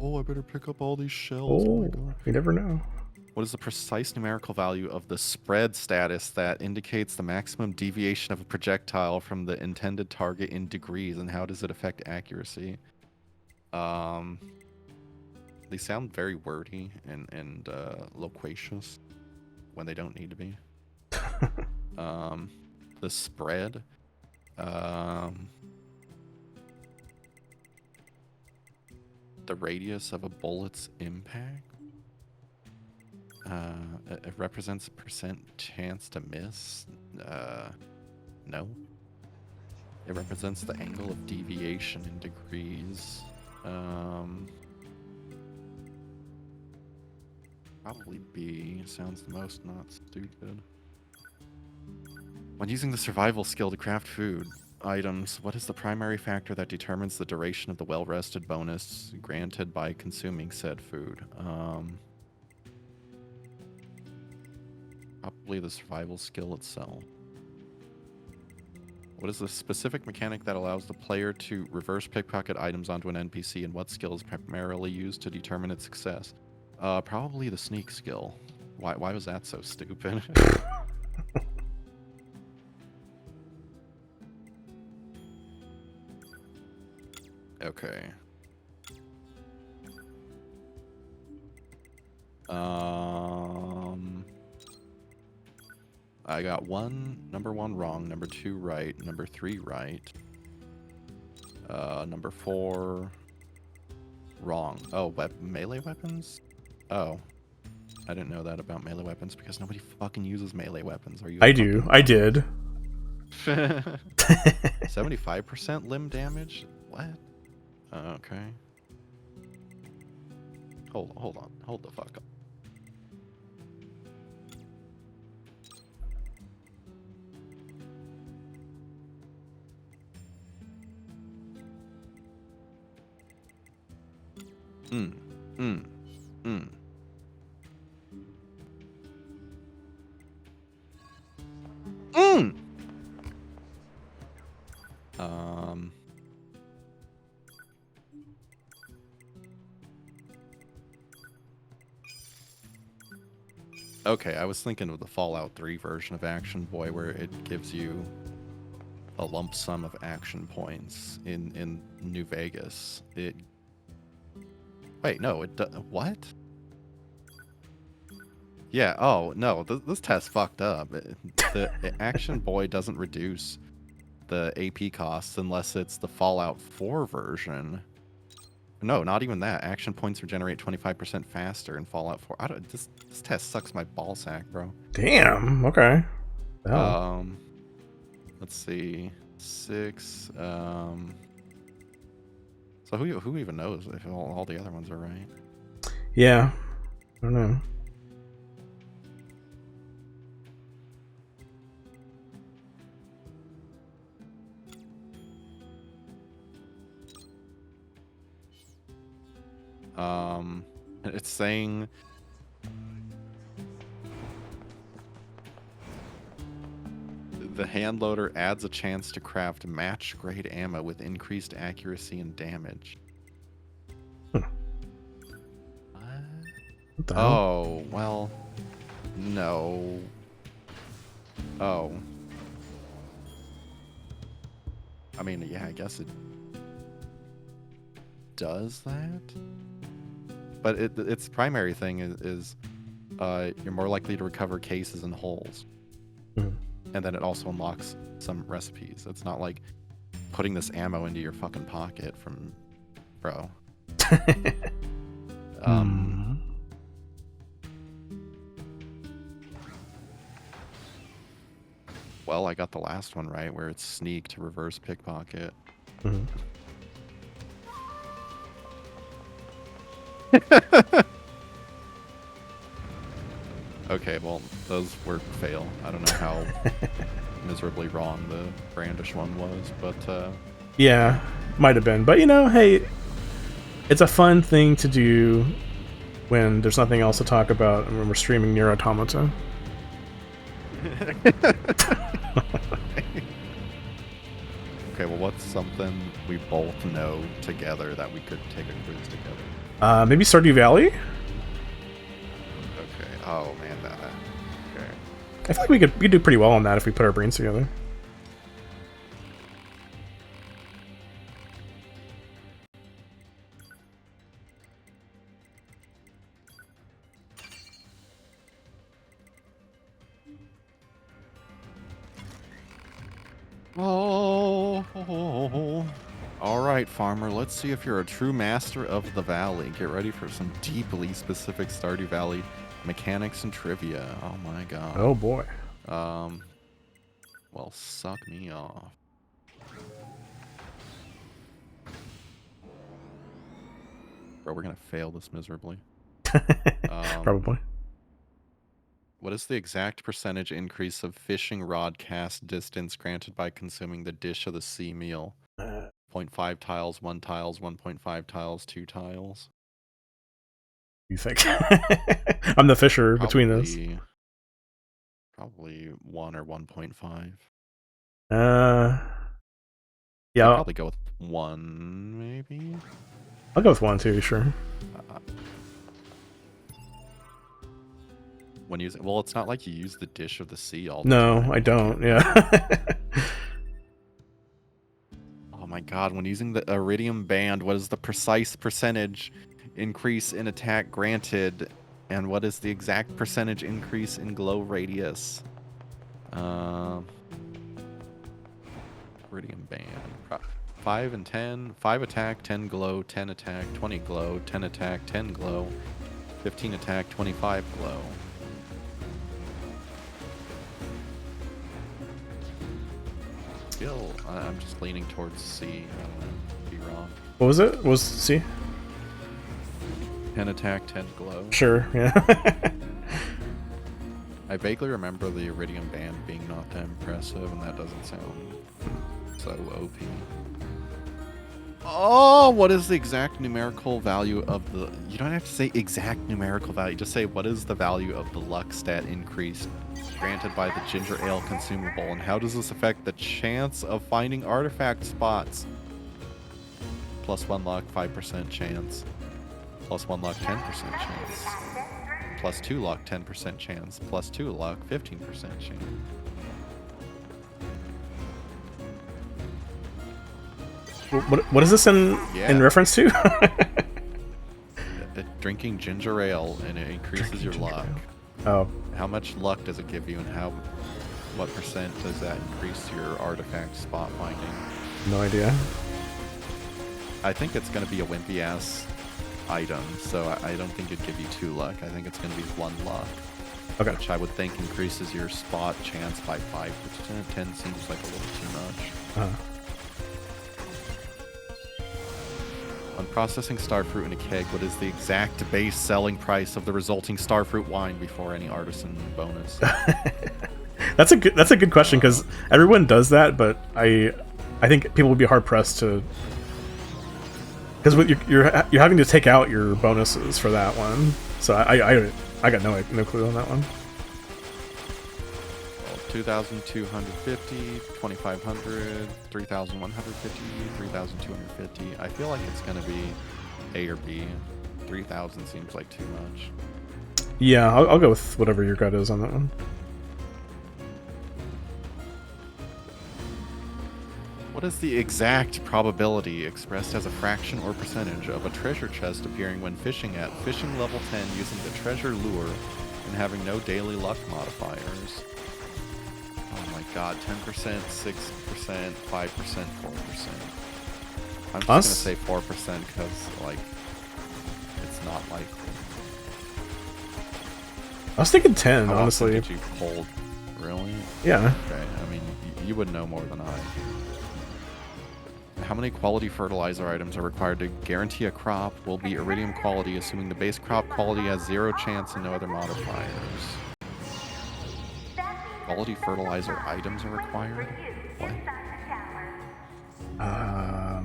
Oh, I better pick up all these shells. Oh my god. You never know. What is the precise numerical value of the spread status that indicates the maximum deviation of a projectile from the intended target in degrees, and how does it affect accuracy? They sound very wordy and loquacious when they don't need to be. The spread. The radius of a bullet's impact. It represents a percent chance to miss. No. It represents the angle of deviation in degrees. Probably B. Sounds the most not stupid. When using the survival skill to craft food items, what is the primary factor that determines the duration of the well-rested bonus granted by consuming said food? Probably the survival skill itself. What is the specific mechanic that allows the player to reverse pickpocket items onto an NPC, and what skill is primarily used to determine its success? Probably the sneak skill. Why was that so stupid? Okay. I got number 1 wrong, number 2 right, number 3 right. Number 4 wrong. Oh, melee weapons? Oh. I didn't know that about melee weapons because nobody fucking uses melee weapons. Are you? I do. I did. 75% limb damage? What? Okay. Hold on. Hold the fuck up. Mm. Okay, I was thinking of the Fallout 3 version of Action Boy, where it gives you a lump sum of action points in New Vegas. Wait, no, what? Yeah, oh, no, this test fucked up. The Action Boy doesn't reduce the AP costs unless it's the Fallout 4 version. No, not even that. Action points regenerate 25% faster in Fallout 4. This test sucks my ballsack, bro. Damn. Okay. Oh. Let's see. 6. So who even knows if all the other ones are right? Yeah. I don't know. It's saying the hand loader adds a chance to craft match grade ammo with increased accuracy and damage. What the hell? Oh, well, no. Oh. I mean, yeah, I guess it does that. But its primary thing is you're more likely to recover cases and holes. Mm. And then it also unlocks some recipes. It's not like putting this ammo into your fucking pocket from... Bro. Well, I got the last one right, where it's sneak to reverse pickpocket. Mm-hmm. Okay, well, those were fail. I don't know how miserably wrong the brandish one was, but Yeah, might have been. But you know, hey, it's a fun thing to do when there's nothing else to talk about and when we're streaming NieR Automata. okay, well, what's something we both know together that we could take a quiz together? Maybe Stardew Valley? Okay. Oh man, that. Okay. I feel like we could do pretty well on that if we put our brains together. Oh. All right, farmer. Let's see if you're a true master of the valley. Get ready for some deeply specific Stardew Valley mechanics and trivia. Oh my god. Oh boy. Well, suck me off. Bro, we're gonna fail this miserably. Probably. What is the exact percentage increase of fishing rod cast distance granted by consuming the dish of the sea meal? 0.5 tiles, 1 tiles, 1.5 tiles, 2 tiles. You think? I'm the fisher between those. Probably 1 or 1.5. Yeah. I'd probably go with 1, maybe. I'll go with 1 too. Sure. When using, well, it's not like you use the dish of the sea all the No, time. I don't. Yeah. Oh my god, when using the Iridium Band, what is the precise percentage increase in attack granted? And what is the exact percentage increase in glow radius? Iridium Band. 5 and 10. 5 attack, 10 glow, 10 attack, 20 glow, 10 attack, 10 glow, 15 attack, 25 glow. I'm just leaning towards C. I don't know. Could be wrong. What was it? What was C? 10 attack, 10 glow. Sure. Yeah. I vaguely remember the Iridium Band being not that impressive, and that doesn't sound so OP. Oh, what is the exact numerical value of the... You don't have to say exact numerical value. Just say what is the value of the luck stat increase granted by the ginger ale consumable, and how does this affect the chance of finding artifact spots? +1 luck, 5% chance. +1 luck, 10% chance. +2 luck, 10% chance. +2 luck, 15% chance. What is this in reference to? Drinking ginger ale, and it increases your luck. Oh. How much luck does it give you, and what percent does that increase your artifact spot finding? No idea. I think it's going to be a wimpy ass item, so I don't think it'd give you 2 luck. I think it's going to be 1 luck. Okay. Which I would think increases your spot chance by 5%. 10 seems like a little too much. Uh-huh. When processing starfruit in a keg, what is the exact base selling price of the resulting starfruit wine before any artisan bonus? That's a good question, because everyone does that, but I think people would be hard pressed to, because you're having to take out your bonuses for that one. So I got no clue on that one. 2,250, 2,500, 3,150, 3,250. I feel like it's going to be A or B. 3,000 seems like too much. Yeah, I'll go with whatever your gut is on that one. What is the exact probability, expressed as a fraction or percentage, of a treasure chest appearing when fishing at fishing level 10 using the treasure lure and having no daily luck modifiers? Oh my god, 10%, 6%, 5%, 4%. I'm just gonna say 4% because, like, it's not likely. I was thinking 10, How honestly. often did you hold? Really? Yeah. Okay, I mean, you would know more than I. How many quality fertilizer items are required to guarantee a crop will be iridium quality, assuming the base crop quality has 0 chance and no other modifiers? Quality fertilizer items are required? What? I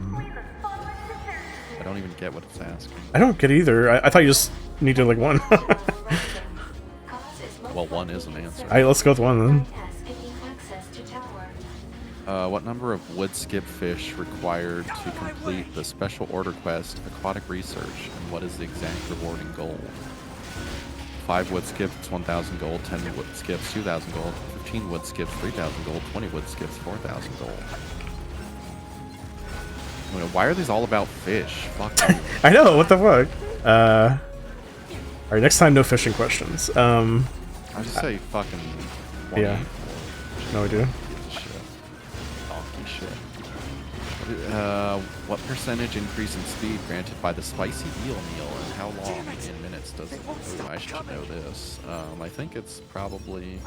don't even get what it's asking. I don't get either. I thought you just needed like one. Well, one is an answer. Alright, let's go with one then. What number of wood skip fish required to complete the special order quest, aquatic research, and what is the exact reward in gold? 5 wood skips, 1,000 gold, 10 wood skips, 2,000 gold, 15 wood skips, 3,000 gold, 20 wood skips, 4,000 gold. I mean, why are these all about fish? Fuck you. I know, what the fuck? Alright, next time no fishing questions. I just say fucking Yeah. No idea. Donkey shit. What percentage increase in speed granted by the spicy eel meal, and how long in minutes does it? Oh, I should know this. I think it's probably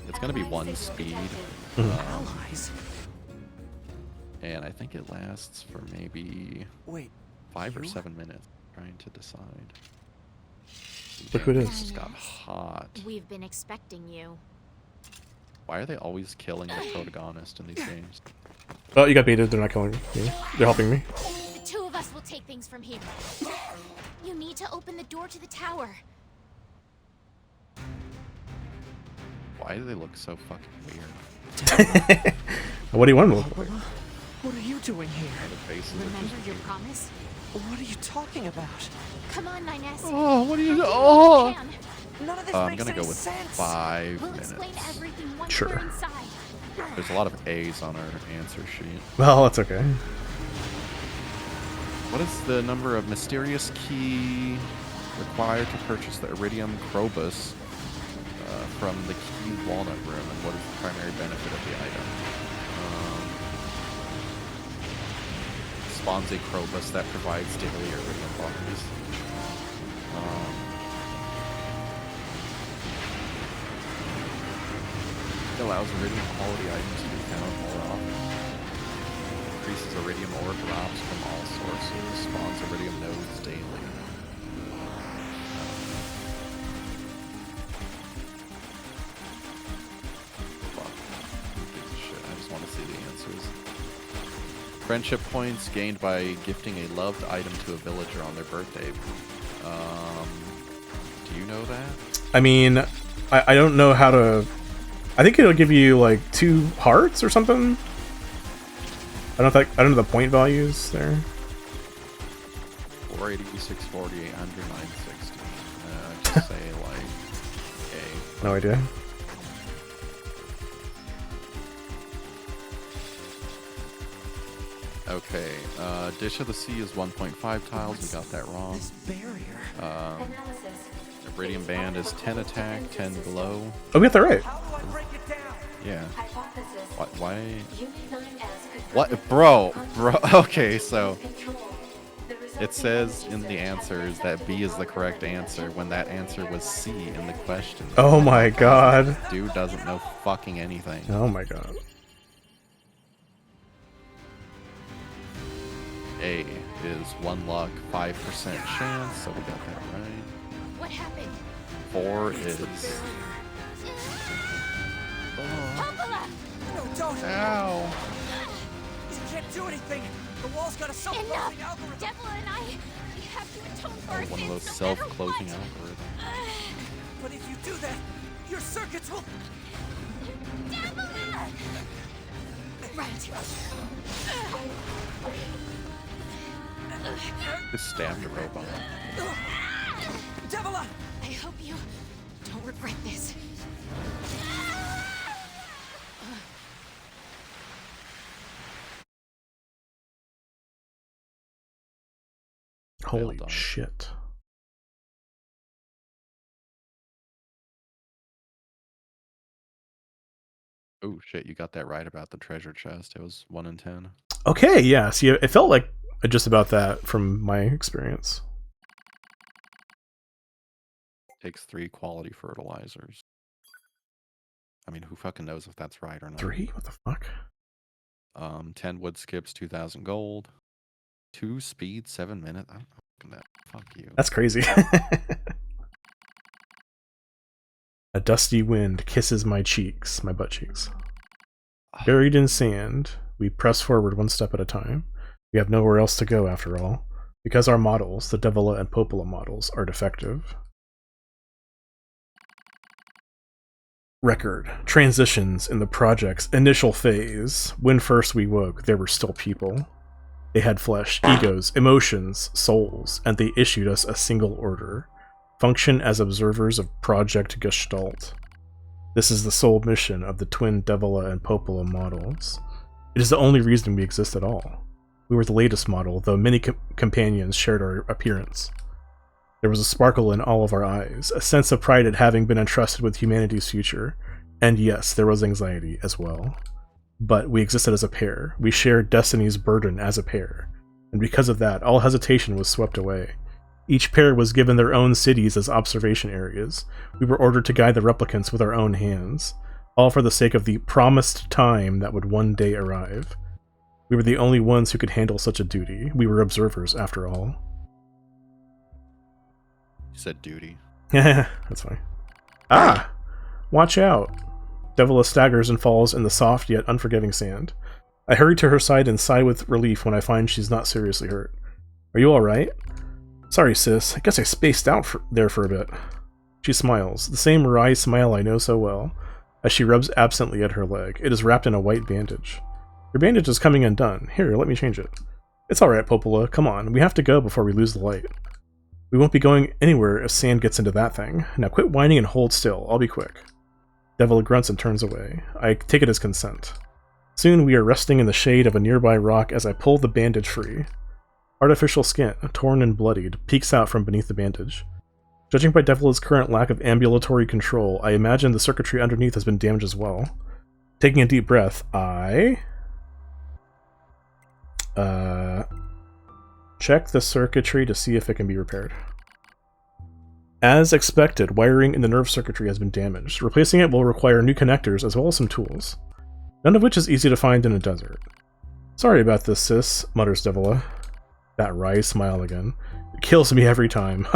it's gonna be 1 speed. Allies? And I think it lasts for maybe Wait, 5 or you? 7 minutes. Trying to decide. Look who it is. This just got hot. We've been expecting you. Why are they always killing the protagonist in these games? Oh, you got baited. They're not killing me. They're helping me. The two of us will take things from here. You need to open the door to the tower. Why do they look so fucking weird? What do you want to look like? What are you doing here? The faces are Remember just your weird. promise? What are you talking about? Come on, Nines. Oh, what are you? Oh! None of this I'm makes gonna any go with sense. 5 We'll minutes. explain everything once Sure. we're inside. There's a lot of A's on our answer sheet. Well, that's okay. What is the number of mysterious key required to purchase the iridium Phobos from the key walnut room, and what is the primary benefit of the item? Spawns a Phobos that provides daily iridium bars. It allows iridium quality items to be found more often. Increases iridium ore drops from all sources. Spawns iridium nodes daily. Fuck. Who gives a shit? I just want to see the answers. Friendship points gained by gifting a loved item to a villager on their birthday. Do you know that? I mean, I don't know how to... I think it'll give you like 2 hearts or something. I don't know the point values there. 486, 40, 800, 960. Just say like A. No idea. Okay, Dish of the Sea is 1.5 tiles, we got that wrong. This barrier. Iridium Band is 10 attack, 10 glow. Oh, we got that right. How do I break it down? Yeah. Why? Unit 9S could What? Bro, okay, so it says in the answers that B is the correct answer when that answer was C in the question. Oh my god. Dude doesn't know fucking anything. Oh my god. A is 1 luck, 5% chance, so we got that right. What happened? 4 is... Pamela! No, don't. Ow! You can't do anything. The wall's got a self-closing Enough! algorithm. Devil and I, we have to atone for Oh, our one of sins those no self-closing matter algorithms. But if you do that, your circuits will... Devil! Right. Just stabbed a robot. Devila! I hope you don't regret this. Holy done. shit. Oh shit, you got that right about the treasure chest. It was 1 in 10. Okay, yeah. See, it felt like just about that from my experience. Takes 3 quality fertilizers. I mean, who fucking knows if that's right or not? 3? What the fuck? 10 wood skips, 2,000 gold. 2 speed, 7 minutes. I'm fucking that. Fuck you. That's crazy. A dusty wind kisses my cheeks, my butt cheeks. Buried in sand, we press forward one step at a time. We have nowhere else to go after all, because our models, the Devila and Popola models, are defective. Record. Transitions in the project's initial phase. When first we woke, there were still people. They had flesh, egos, emotions, souls, and they issued us a single order. Function as observers of Project Gestalt. This is the sole mission of the twin Devila and Popola models. It is the only reason we exist at all. We were the latest model, though many companions shared our appearance. There was a sparkle in all of our eyes, a sense of pride at having been entrusted with humanity's future, and yes, there was anxiety as well. But we existed as a pair. We shared destiny's burden as a pair, and because of that, all hesitation was swept away. Each pair was given their own cities as observation areas. We were ordered to guide the replicants with our own hands, all for the sake of the promised time that would one day arrive. We were the only ones who could handle such a duty. We were observers, after all. You said duty. That's fine. Ah! Watch out! Devila staggers and falls in the soft yet unforgiving sand. I hurry to her side and sigh with relief when I find she's not seriously hurt. Are you alright? Sorry, sis. I guess I spaced out there for a bit. She smiles, the same wry smile I know so well, as she rubs absently at her leg. It is wrapped in a white bandage. Your bandage is coming undone. Here, let me change it. It's alright, Popola. Come on. We have to go before we lose the light. We won't be going anywhere if sand gets into that thing. Now quit whining and hold still. I'll be quick. Devila grunts and turns away. I take it as consent. Soon we are resting in the shade of a nearby rock as I pull the bandage free. Artificial skin, torn and bloodied, peeks out from beneath the bandage. Judging by Devila's current lack of ambulatory control, I imagine the circuitry underneath has been damaged as well. Taking a deep breath, I... check the circuitry to see if it can be repaired. As expected, wiring in the nerve circuitry has been damaged. Replacing it will require new connectors as well as some tools, none of which is easy to find in a desert. Sorry about this, sis, mutters Devila. That wry smile again. It kills me every time.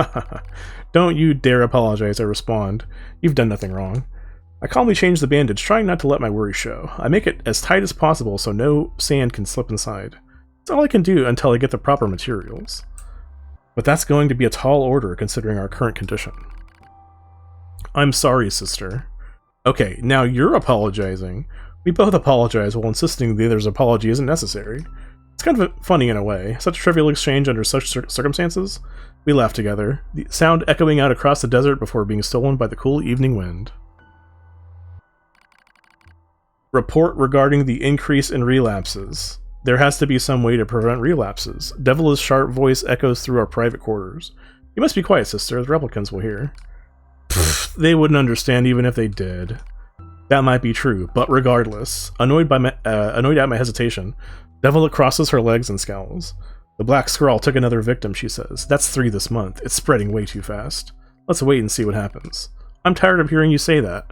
Don't you dare apologize, I respond. You've done nothing wrong. I calmly change the bandage, trying not to let my worry show. I make it as tight as possible so no sand can slip inside. It's all I can do until I get the proper materials. But that's going to be a tall order considering our current condition. I'm sorry, sister. Okay, now you're apologizing. We both apologize while insisting the other's apology isn't necessary. It's kind of funny in a way. Such a trivial exchange under such circumstances. We laugh together, the sound echoing out across the desert before being stolen by the cool evening wind. Report regarding the increase in relapses. There has to be some way to prevent relapses. Devila's sharp voice echoes through our private quarters. You must be quiet, sister. The replicants will hear. Pfft, they wouldn't understand even if they did. That might be true, but regardless, annoyed at my hesitation, Devila crosses her legs and scowls. The black scrawl took another victim, she says. That's 3 this month. It's spreading way too fast. Let's wait and see what happens. I'm tired of hearing you say that.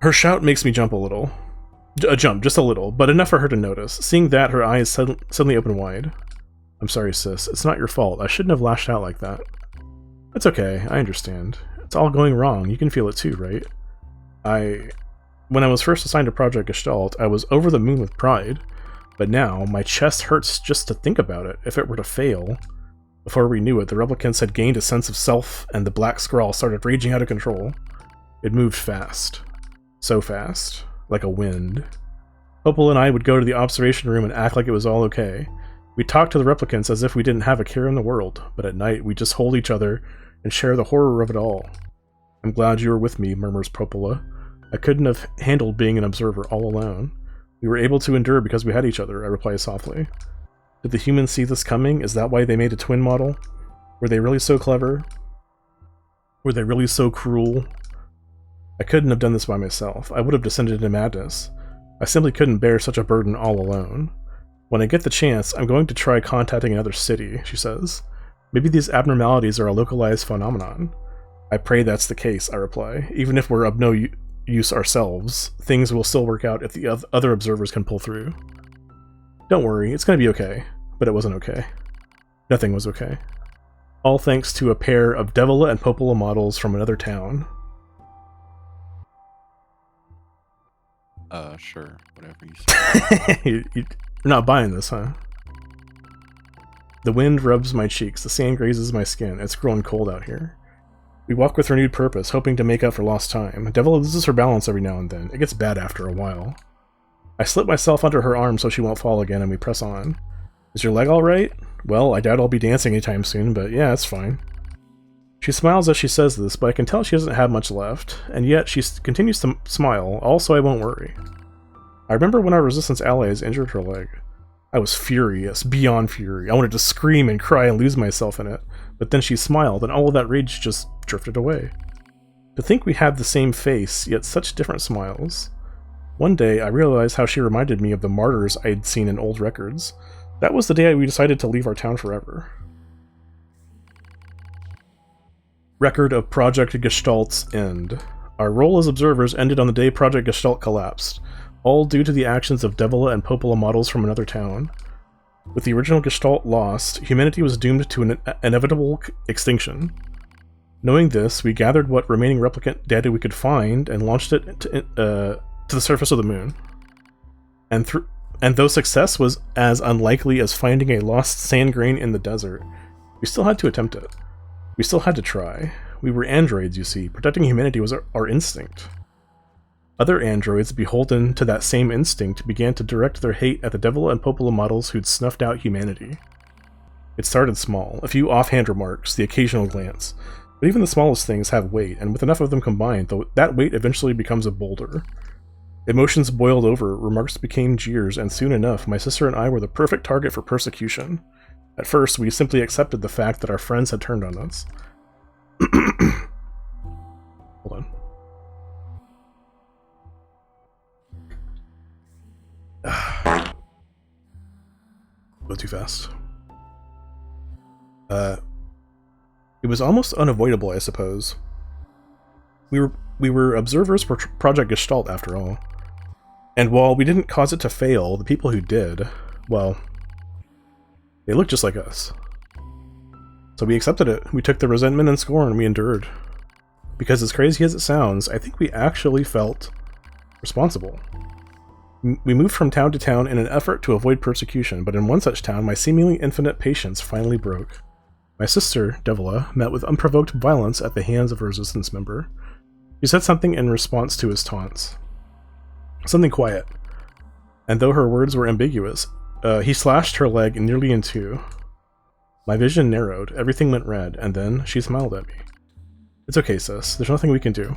Her shout makes me jump a little. Jump, just a little, but enough for her to notice. Seeing that, her eyes suddenly open wide. I'm sorry, sis. It's not your fault. I shouldn't have lashed out like that. It's okay. I understand. It's all going wrong. You can feel it too, right? When I was first assigned to Project Gestalt, I was over the moon with pride. But now, my chest hurts just to think about it. If it were to fail... Before we knew it, the replicants had gained a sense of self, and the black scrawl started raging out of control. It moved fast. So fast. Like a wind. Opal and I would go to the observation room and act like it was all okay. We talked to the replicants as if we didn't have a care in the world, but at night we just hold each other and share the horror of it all. I'm glad you were with me, murmurs Popola. I couldn't have handled being an observer all alone. We were able to endure because we had each other, I reply softly. Did the humans see this coming? Is that why they made a twin model? Were they really so clever? Were they really so cruel? I couldn't have done this by myself. I would have descended into madness. I simply couldn't bear such a burden all alone. When I get the chance, I'm going to try contacting another city, she says. Maybe these abnormalities are a localized phenomenon. I pray that's the case, I reply, even if we're of no use ourselves, things will still work out if the other observers can pull through. Don't worry, it's gonna be okay. But it wasn't okay. Nothing was okay. All thanks to a pair of Devila and Popola models from another town. Sure. Whatever you say. You're not buying this, huh? The wind rubs my cheeks, the sand grazes my skin. It's growing cold out here. We walk with renewed purpose, hoping to make up for lost time. Devila loses her balance every now and then. It gets bad after a while. I slip myself under her arm so she won't fall again, and we press on. Is your leg alright? Well, I doubt I'll be dancing anytime soon, but yeah, it's fine. She smiles as she says this, but I can tell she doesn't have much left, and yet she continues to smile, also I won't worry. I remember when our resistance allies injured her leg. I was furious, beyond fury. I wanted to scream and cry and lose myself in it, but then she smiled, and all of that rage just drifted away. To think we had the same face, yet such different smiles. One day, I realized how she reminded me of the martyrs I'd seen in old records. That was the day we decided to leave our town forever. Record of Project Gestalt's end. Our role as observers ended on the day Project Gestalt collapsed, all due to the actions of Devila and Popola models from another town. With the original Gestalt lost, humanity was doomed to an inevitable extinction. Knowing this, we gathered what remaining replicant data we could find and launched it to the surface of the moon. And though success was as unlikely as finding a lost sand grain in the desert, we still had to attempt it. We still had to try. We were androids, you see. Protecting humanity was our instinct. Other androids, beholden to that same instinct, began to direct their hate at the Devila and Popola models who'd snuffed out humanity. It started small, a few offhand remarks, the occasional glance. But even the smallest things have weight, and with enough of them combined, that weight eventually becomes a boulder. Emotions boiled over, remarks became jeers, and soon enough, my sister and I were the perfect target for persecution. At first, we simply accepted the fact that our friends had turned on us. Hold on. Go too fast. It was almost unavoidable, I suppose. We were observers for Project Gestalt, after all. And while we didn't cause it to fail, the people who did, well, they looked just like us. So we accepted it. We took the resentment and scorn we endured. Because as crazy as it sounds, I think we actually felt responsible. We moved from town to town in an effort to avoid persecution, but in one such town, my seemingly infinite patience finally broke. My sister, Devila, met with unprovoked violence at the hands of a resistance member. She said something in response to his taunts. Something quiet. And though her words were ambiguous, he slashed her leg nearly in two. My vision narrowed, everything went red, and then she smiled at me. It's okay, sis. There's nothing we can do.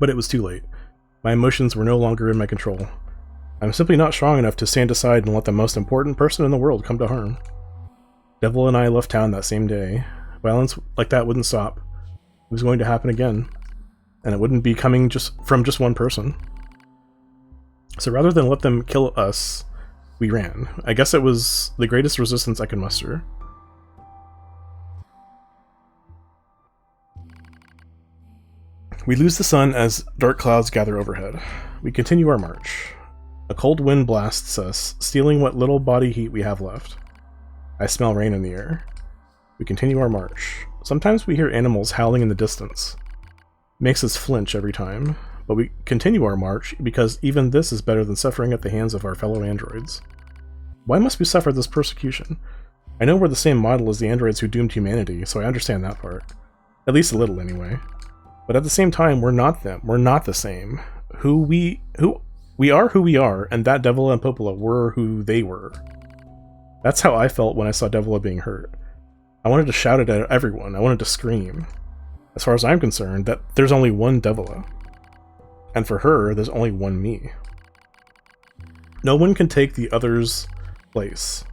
But it was too late. My emotions were no longer in my control. I'm simply not strong enough to stand aside and let the most important person in the world come to harm. Devil and I left town that same day. Violence like that wouldn't stop. It was going to happen again. And it wouldn't be coming from just one person. So rather than let them kill us, we ran. I guess it was the greatest resistance I could muster. We lose the sun as dark clouds gather overhead. We continue our march. A cold wind blasts us, stealing what little body heat we have left. I smell rain in the air. We continue our march. Sometimes we hear animals howling in the distance. It makes us flinch every time, but we continue our march because even this is better than suffering at the hands of our fellow androids. Why must we suffer this persecution? I know we're the same model as the androids who doomed humanity, so I understand that part. At least a little, anyway. But at the same time, we're not them. We're not the same. We are who we are, and that Devila and Popola were who they were. That's how I felt when I saw Devila being hurt. I wanted to shout it at everyone. I wanted to scream. As far as I'm concerned, that there's only one Devila. And for her, there's only one me. No one can take the other's place.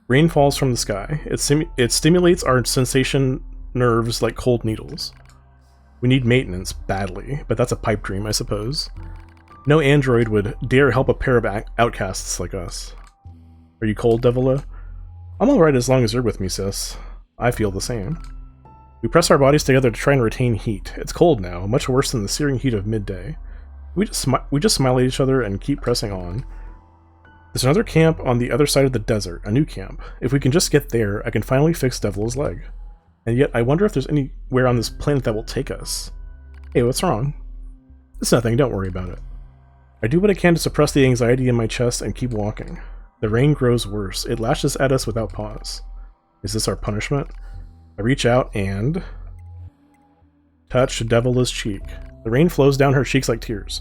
Rain falls from the sky. It stimulates our sensation nerves like cold needles. We need maintenance, badly, but that's a pipe dream, I suppose. No android would dare help a pair of outcasts like us. Are you cold, Devila? I'm alright as long as you're with me, sis. I feel the same. We press our bodies together to try and retain heat. It's cold now, much worse than the searing heat of midday. We just smile at each other and keep pressing on. There's another camp on the other side of the desert, a new camp. If we can just get there, I can finally fix Devila's leg. And yet, I wonder if there's anywhere on this planet that will take us. Hey, what's wrong? It's nothing, don't worry about it. I do what I can to suppress the anxiety in my chest and keep walking. The rain grows worse. It lashes at us without pause. Is this our punishment? I reach out and touch Devila's cheek. The rain flows down her cheeks like tears.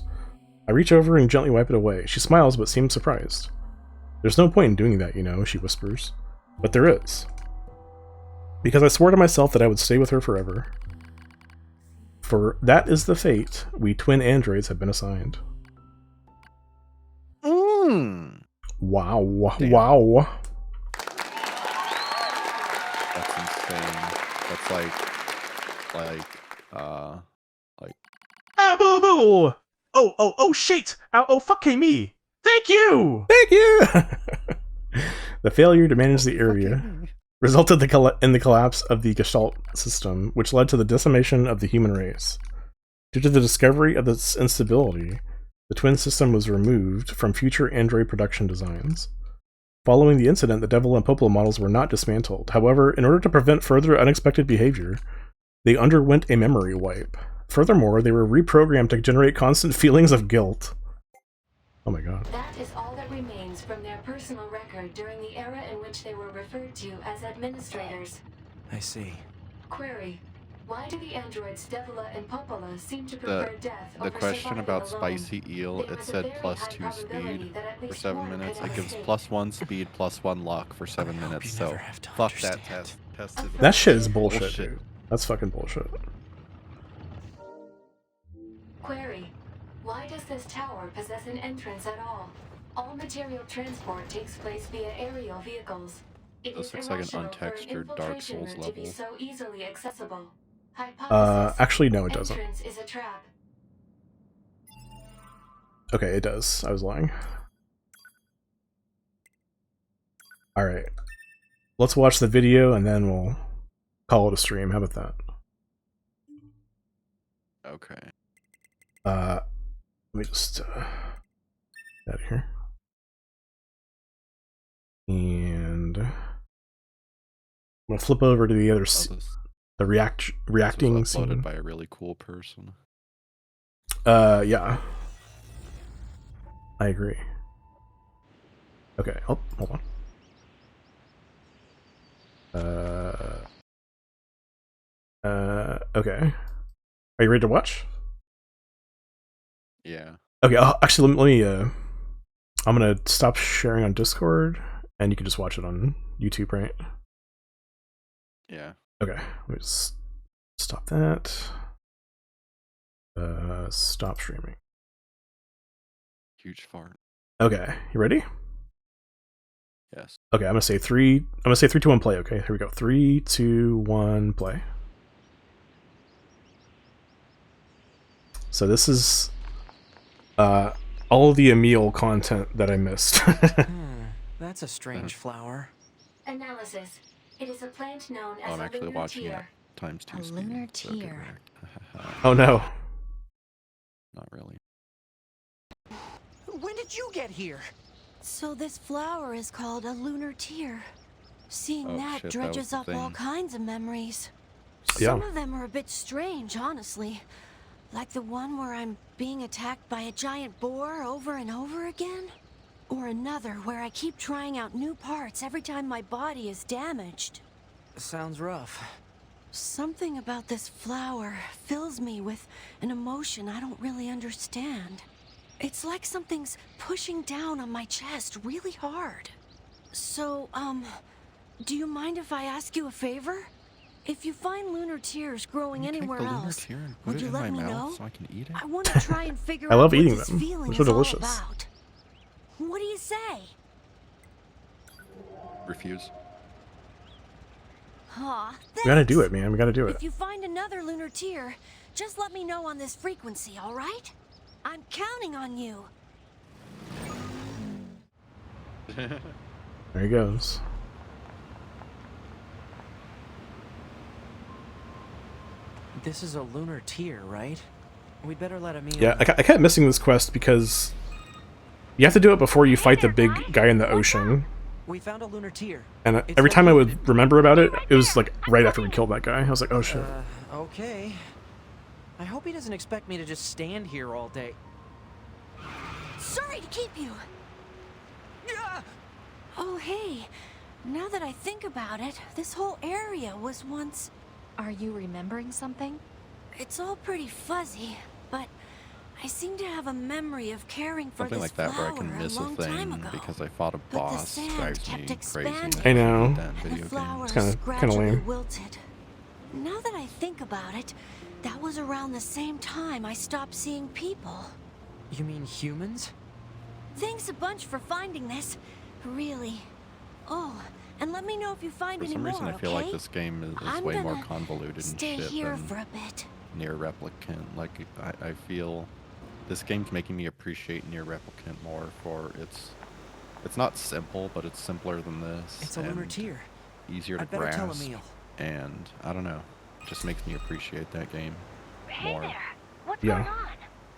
I reach over and gently wipe it away. She smiles but seems surprised. There's no point in doing that, you know, she whispers. But there is. Because I swore to myself that I would stay with her forever. For that is the fate we twin androids have been assigned. Wow. Damn. Wow. That's insane. That's like Oh, shit! Oh, fucking me! Thank you! Thank you! The failure to manage the area resulted in the collapse of the Gestalt system, which led to the decimation of the human race. Due to the discovery of its instability, the twin system was removed from future android production designs. Following the incident, the Devil and Popola models were not dismantled. However, in order to prevent further unexpected behavior, they underwent a memory wipe. Furthermore, they were reprogrammed to generate constant feelings of guilt. Oh my god. That is all that remains from their personal record during the era in which they were referred to as administrators. I see. Query: why do the androids Devila and Popola seem to prefer death The over question surviving about alone? spicy eel, There it was a said very plus high 2 probability speed that at for least 7 one minutes. could It gives escape. plus 1 speed, plus 1 luck for 7 I hope minutes. you So never have to fuck that understand. test. Tested. That shit is bullshit, Bullshit. dude. That's fucking bullshit. Query: why does this tower possess an entrance at all? All material transport takes place via aerial vehicles. It This is looks like an irrational for an untextured Dark infiltration Souls route to be level. so easily accessible. Hypothesis: Actually, no, it doesn't. entrance is a trap. Okay, it does. I was lying. Alright. Let's watch the video and then we'll call it a stream. How about that? Okay. Let me just get out of here. And I'm gonna flip over to the other the reacting this was uploaded scene. by a really cool person. Yeah. I agree. Okay, oh, hold on. Okay. Are you ready to watch? Yeah. Okay, actually, let me, I'm gonna stop sharing on Discord, and you can just watch it on YouTube, right? Yeah. Okay, let me just stop that. Stop streaming. Huge fart. Okay, you ready? Yes. Okay, I'm gonna say 3, 2, 1, play, okay? Here we go. 3, 2, 1, play. So this is, all of the Emil content that I missed. That's a strange flower. Analysis: it is a plant known Oh, as I'm a actually lunar watching it tear. times 2 A speed. lunar so good tear. react. Oh no. Not really. When did you get here? So this flower is called a lunar tear. Seeing Oh, that shit, that was dredges the up all thing. kinds of memories. Yeah. Some of them are a bit strange, honestly. Like the one where I'm being attacked by a giant boar over and over again. Or another where I keep trying out new parts every time my body is damaged. Sounds rough. Something about this flower fills me with an emotion I don't really understand. It's like something's pushing down on my chest really hard. So, do you mind if I ask you a favor? If you find lunar tears growing Can you anywhere take the lunar else, tear and put would it you in let my me mouth know? so I can eat it? I want to try and figure I out love what eating this them. feeling They're so is all delicious. about. What do you say? Refuse. Aw, We gotta do thanks. it, man. We gotta do it. If you find another lunar tear, just let me know on this frequency, all right? I'm counting on you. There he goes. This is a lunar tier, right? We'd better let Emil... Yeah, I kept missing this quest because you have to do it before you fight the big guy in the ocean. We found a lunar tier. And It's every time I located- would remember about it, it was like right after we killed that guy. I was like, oh shit. Okay. I hope he doesn't expect me to just stand here all day. Sorry to keep you. Oh, hey. Now that I think about it, this whole area was once... Are you remembering something? It's all pretty fuzzy, but I seem to have a memory of caring for Something this like that where I flower can miss a a long time thing ago. because I fought a the boss sand drives kept me crazy. expanding. I know. That And video the game. flowers kinda gradually lame. wilted. Now that I think about it, that was around the same time I stopped seeing people. You mean humans? Thanks a bunch for finding this. Really. Oh, and let me know if you find For any some more, reason, I feel okay? like this game is I'm way more gonna convoluted and Stay shit here than for a bit. NieR Replicant. Like, I feel this game's making me appreciate NieR Replicant more for it's not simple, but it's simpler than this. It's a lunar and tier. easier to I'd better tell grasp. Emil. And I don't know, just makes me appreciate that game more. What's Yeah. going on?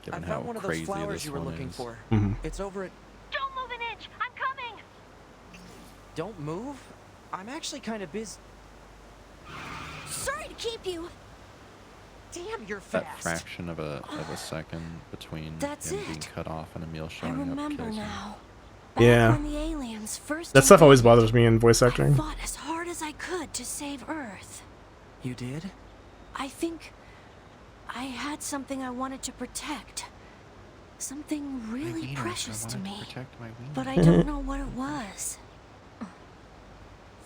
Given I how found one of those crazy flowers this you were one looking is. for. Mhm. It's over at... Don't move an inch. I'm coming. Don't move? I'm actually kind of busy. Sorry to keep you. Damn, you're That fast. fraction of a second between That's him being it. cut off and Emil I showing up remember kills him. now. Back Yeah. when the aliens first That stuff always invaded, bothers me in voice I acting. fought as hard as I could to save Earth. You did? I think I had something I wanted to protect. Something My really wiener, precious I to wanted me. protect my wiener. But I don't know what it was.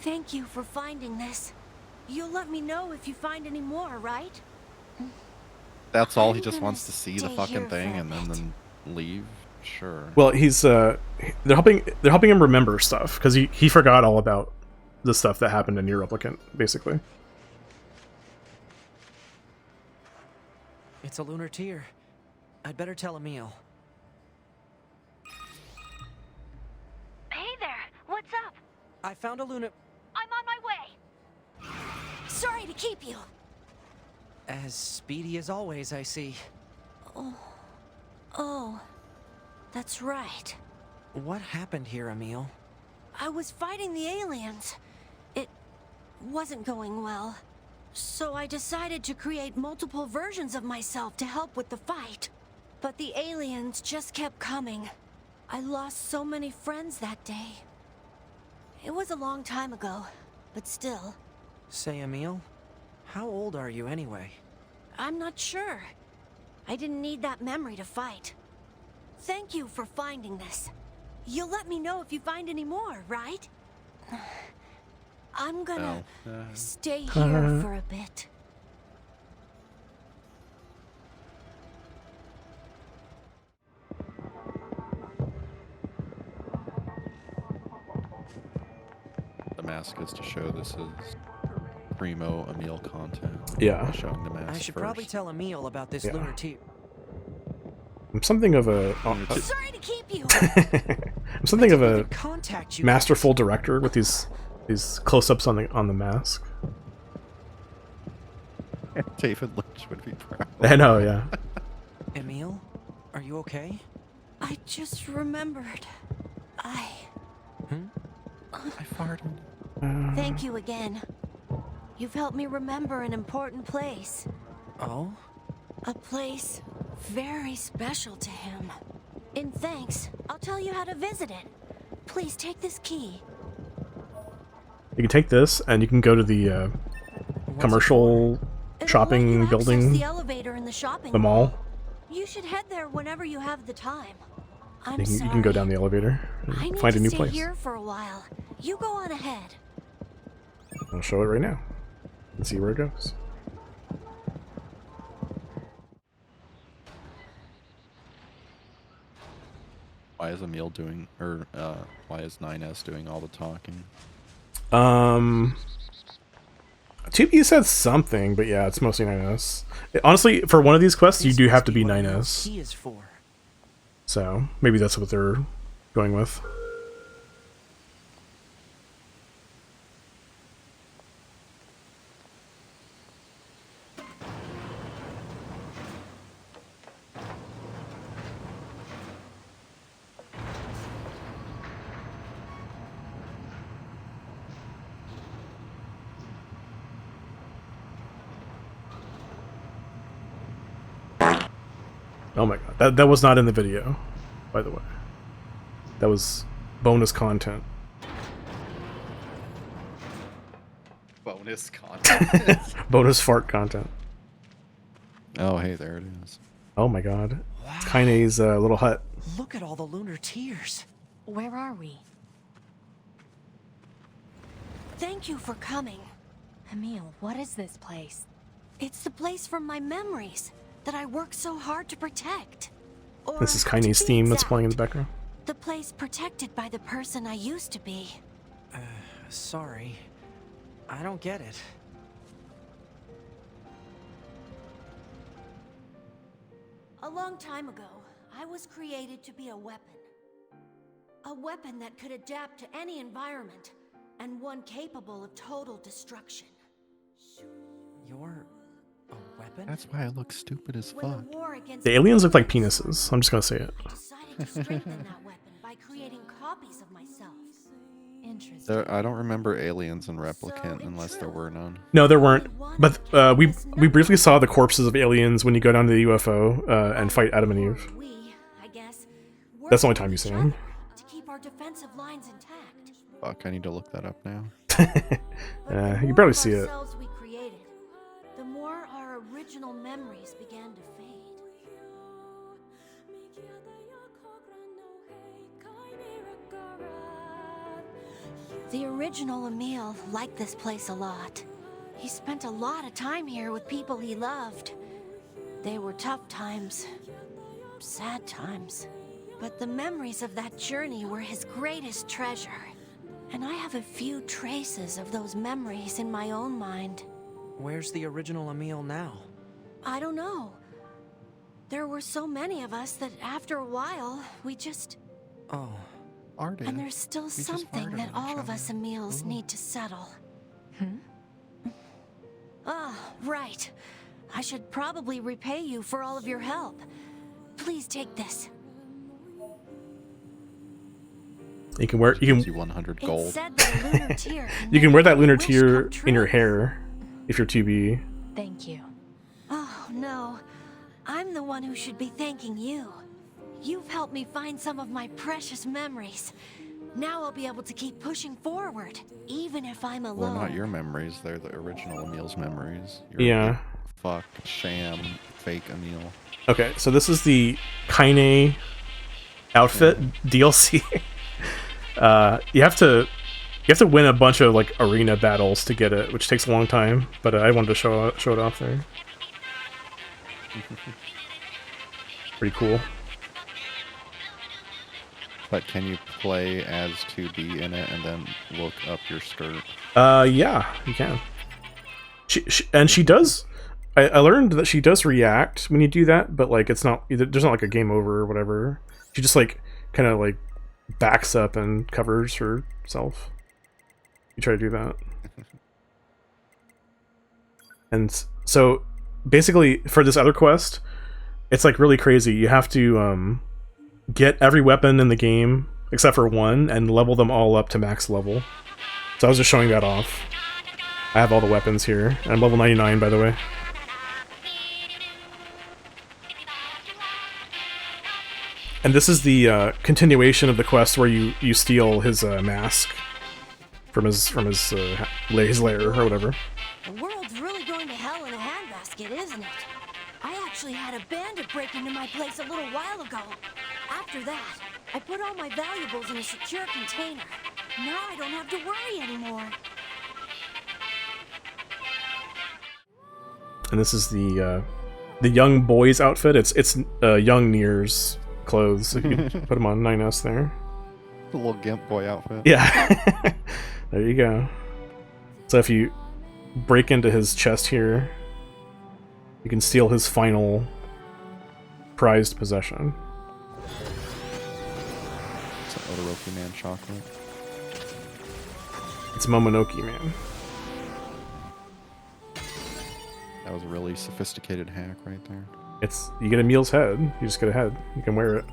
Thank you for finding this. You'll let me know if you find any more, right? That's all. He I'm just gonna wants to see the stay fucking here for thing a and bit. then leave. Sure. Well, he's they're helping him remember stuff because he forgot all about the stuff that happened in NieR Replicant, basically. It's a lunar tier. I'd better tell Emil. Hey there, what's up? I found a lunar... I'm on my way. Sorry to keep you. As speedy as always, I see. Oh, that's right. What happened here, Emil? I was fighting the aliens. It wasn't going well. So I decided to create multiple versions of myself to help with the fight. But the aliens just kept coming. I lost so many friends that day. It was a long time ago, but still, Say, Emil, how old are you anyway? I'm not sure. I didn't need that memory to fight. Thank you for finding this. You'll let me know if you find any more, right? I'm gonna stay here for a bit. The mask is to show this is primo Emil content. Yeah. Showing the mask I should first. probably tell Emil about this Yeah. lunar tier. I'm something of a Sorry to keep you. I'm something of a Even contact you. masterful director with these close-ups on the mask. David Lynch would be proud. I know, yeah. Emil, are you okay? I just remembered. I farted. Thank you again. You've helped me remember an important place. Oh? A place very special to him. In thanks, I'll tell you how to visit it. Please take this key. You can take this and you can go to the What's commercial It'll let shopping you access building, the elevator in the shopping the mall. You should head there whenever you have the time. I'm You sorry. can go down the elevator I and need find to a new stay place. here for a while. You go on ahead. I'll show it right now and see where it goes. Why is Emil doing, or why is 9S doing all the talking? 2B said something, but yeah, it's mostly 9S. Honestly, for one of these quests, you This do have must to be what Emil's 9S. key is for. So maybe that's what they're going with. Oh my god, that was not in the video, by the way. That was bonus content. Bonus content. Bonus fart content. Oh, hey, there it is. Oh my god. Wow. It's Kaine's little hut. Look at all the lunar tears. Where are we? Thank you for coming. Emil, what is this place? It's the place from my memories that I worked so hard to protect. Or, This is to Kaine's be theme that's exact, playing in the background. the place protected by the person I used to be. Sorry. I don't get it. A long time ago, I was created to be a weapon. A weapon that could adapt to any environment, and one capable of total destruction. You're a weapon? That's why I look stupid as When fuck. the war against The aliens look like penises. I'm just gonna say it. I decided to strengthen that weapon by creating copies of myself. Interesting. I don't remember aliens and replicant unless there were none. No, there weren't. But we briefly saw the corpses of aliens when you go down to the UFO and fight Adam and Eve. We, I guess, That's the only worked time you with see each them. other to keep our defensive lines intact. Fuck, I need to look that up now. But the You more barely of see it. ourselves we created, the more our original memories began to fade. The original Emil liked this place a lot. He spent a lot of time here with people he loved. They were tough times, sad times. But the memories of that journey were his greatest treasure. And I have a few traces of those memories in my own mind. Where's the original Emil now? I don't know. There were so many of us that after a while, we just... Oh. Arden. And there's still just something farted that on all each of us other. Emils Ooh. need to settle. Ah, right. I should probably repay you for all of your help. Please take this. You can wear Gives you 100 It gold. said that a lunar tear you can wear that lunar wish tear come in your true. hair if you're 2B. Thank you. Oh, no. I'm the one who should be thanking you. You've helped me find some of my precious memories. Now I'll be able to keep pushing forward, even if I'm alone. Well, not your memories. They're the original Emil's memories. You're Yeah. a fuck, sham, fake Emil. Okay, so this is the Kaine outfit DLC. You have to win a bunch of like arena battles to get it, which takes a long time. But I wanted to show it off there. Pretty cool. But can you play as 2B in it and then look up your skirt? Yeah, you can. She does. I learned that she does react when you do that, but like it's not. There's not like a game over or whatever. She just like kind of like backs up and covers herself. You try to do that, and so basically for this other quest, it's like really crazy. You have to get every weapon in the game except for one and level them all up to max level. So I was just showing that off. I have all the weapons here. I'm level 99, by the way. And this is the continuation of the quest where you steal his mask from his lair or whatever. The world's really going to hell in a handbasket, isn't it? I actually had a bandit break into my place a little while ago. After that, I put all my valuables in a secure container. Now I don't have to worry anymore. And this is the young boy's outfit. It's young NieR's clothes. So you can put him on 9S there. The little gimp boy outfit. Yeah. There you go. So if you break into his chest here, you can steal his final prized possession. It's an Odoroki Man chocolate. It's Momonoki Man. That was a really sophisticated hack right there. You get Emil's head. You just get a head. You can wear it.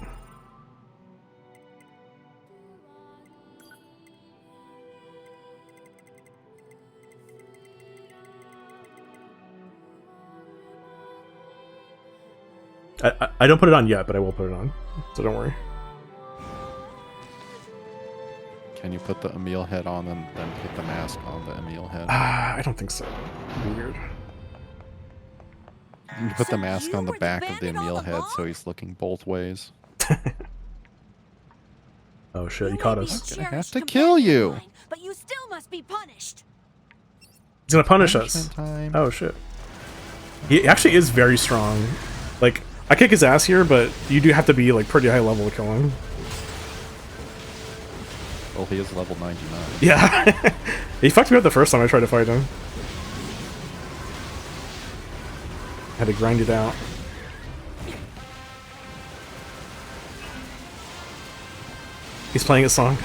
I don't put it on yet, but I will put it on. So don't worry. Can you put the Emil head on and then put the mask on the Emil head? I don't think so. Weird. You put So the mask you on the were the back of the bandit all Emil head so along? he's looking both ways. Oh shit, he You caught may be a us. Gonna have cherished to kill companion you. of mine, but you still must be punished. He's gonna punish us. Punishment time. Oh shit. He actually is very strong. Like, I kick his ass here, but you do have to be like pretty high level to kill him. Well, he is level 99. Yeah. He fucked me up the first time I tried to fight him. Had to grind it out. He's playing a song.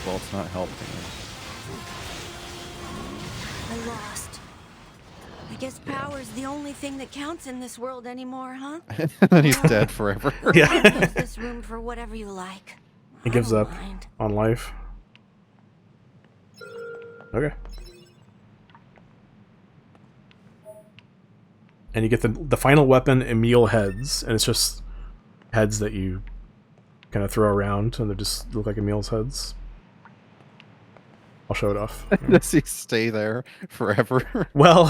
Well, it's not helping. I lost. I guess power's the only thing that counts in this world anymore, huh? And then he's dead forever. Yeah. Use this room for whatever you like. He I gives don't up mind. on life. Okay. And you get the final weapon, Emil heads, and it's just heads that you kind of throw around, and they just look like Emil's heads. I'll show it off. Does he stay there forever? Well,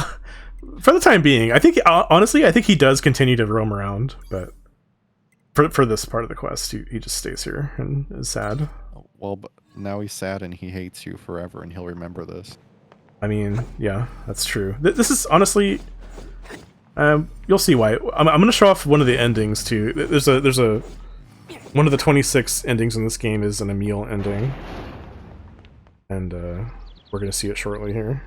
for the time being, I think honestly, I think he does continue to roam around, but for this part of the quest, he just stays here and is sad. Well, but now he's sad and he hates you forever, and he'll remember this. I mean, yeah, that's true. This is honestly, you'll see why. I'm gonna show off one of the endings too. There's a one of the 26 endings in this game is an Emil ending, and we're gonna see it shortly here.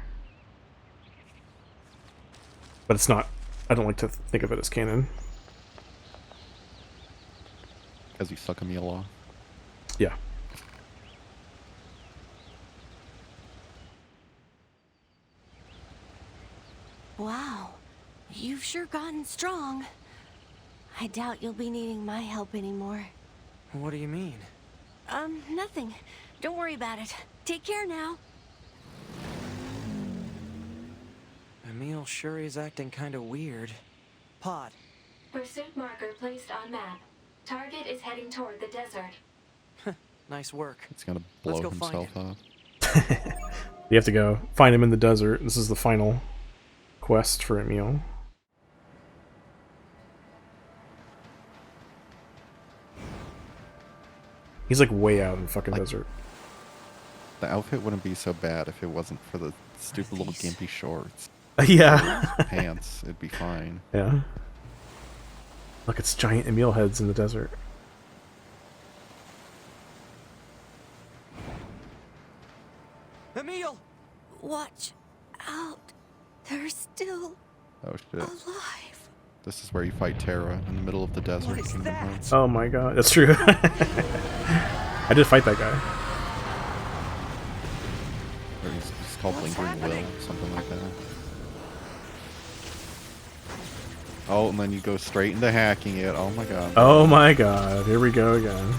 But it's not. I don't like to think of it as canon. Because you suck Emil off. Yeah. Wow, you've sure gotten strong. I doubt you'll be needing my help anymore. What do you mean? Nothing. Don't worry about it. Take care now. Emil sure is acting kind of weird. Pod. Pursuit marker placed on map. Target is heading toward the desert. Nice work. He's gonna Let's blow go find himself him. up. You have to go find him in the desert. This is the final quest for Emil. He's like way out in the fucking desert. The outfit wouldn't be so bad if it wasn't for the stupid little these? gimpy shorts. Yeah. Pants, it'd be fine. Yeah. Look, it's giant Emil heads in the desert. Emil! Watch out. They're still Oh shit. alive. This is where you fight Terra in the middle of the desert. What is Kingdom that? Hearts. Oh my god, that's true. I did fight that guy. Or he's called What's Lingering happening? Will, something like that. Oh, and then you go straight into hacking it. Oh my god. Oh my god, here we go again.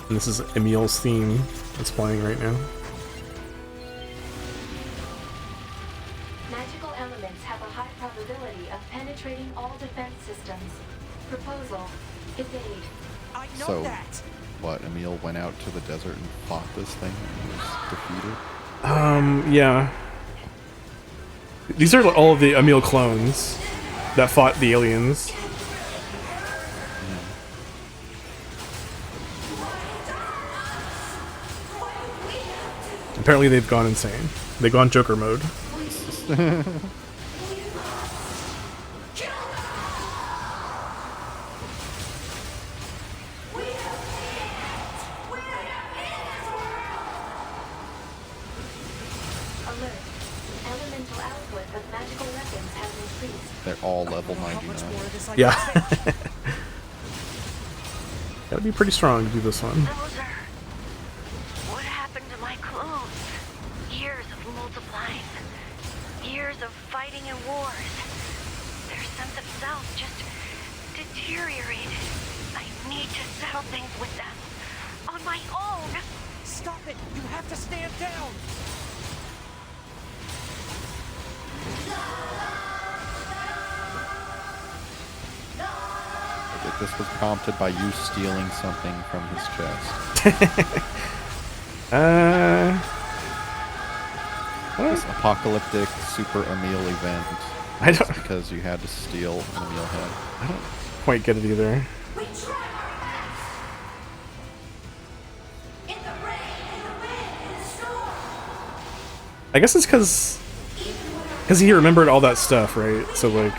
And this is Emil's theme that's playing right now. Magical elements have a high probability of penetrating all defense systems. Proposal. Evade. I know So- that! What, Emil went out to the desert and fought this thing and was defeated? Yeah. These are all of the Emil clones that fought the aliens. Apparently they've gone insane. They've gone Joker mode. Alert. Elemental output of magical weapons has increased. They're all level How much 99. more of this I Yeah. can take? Gotta be pretty strong to do this one. Bowser, what happened to my clones? Years of multiplying. Years of fighting and wars. Their sense of self just deteriorated. I need to settle things with them. On my own. Stop it! You have to stand down! If this was prompted by you stealing something from his chest. This apocalyptic Super Emil event. I don't- Just because you had to steal an Emil head. I don't quite get it either. We try our best. In the rain, in the wind, in the storm. I guess it's because he remembered all that stuff, right? So like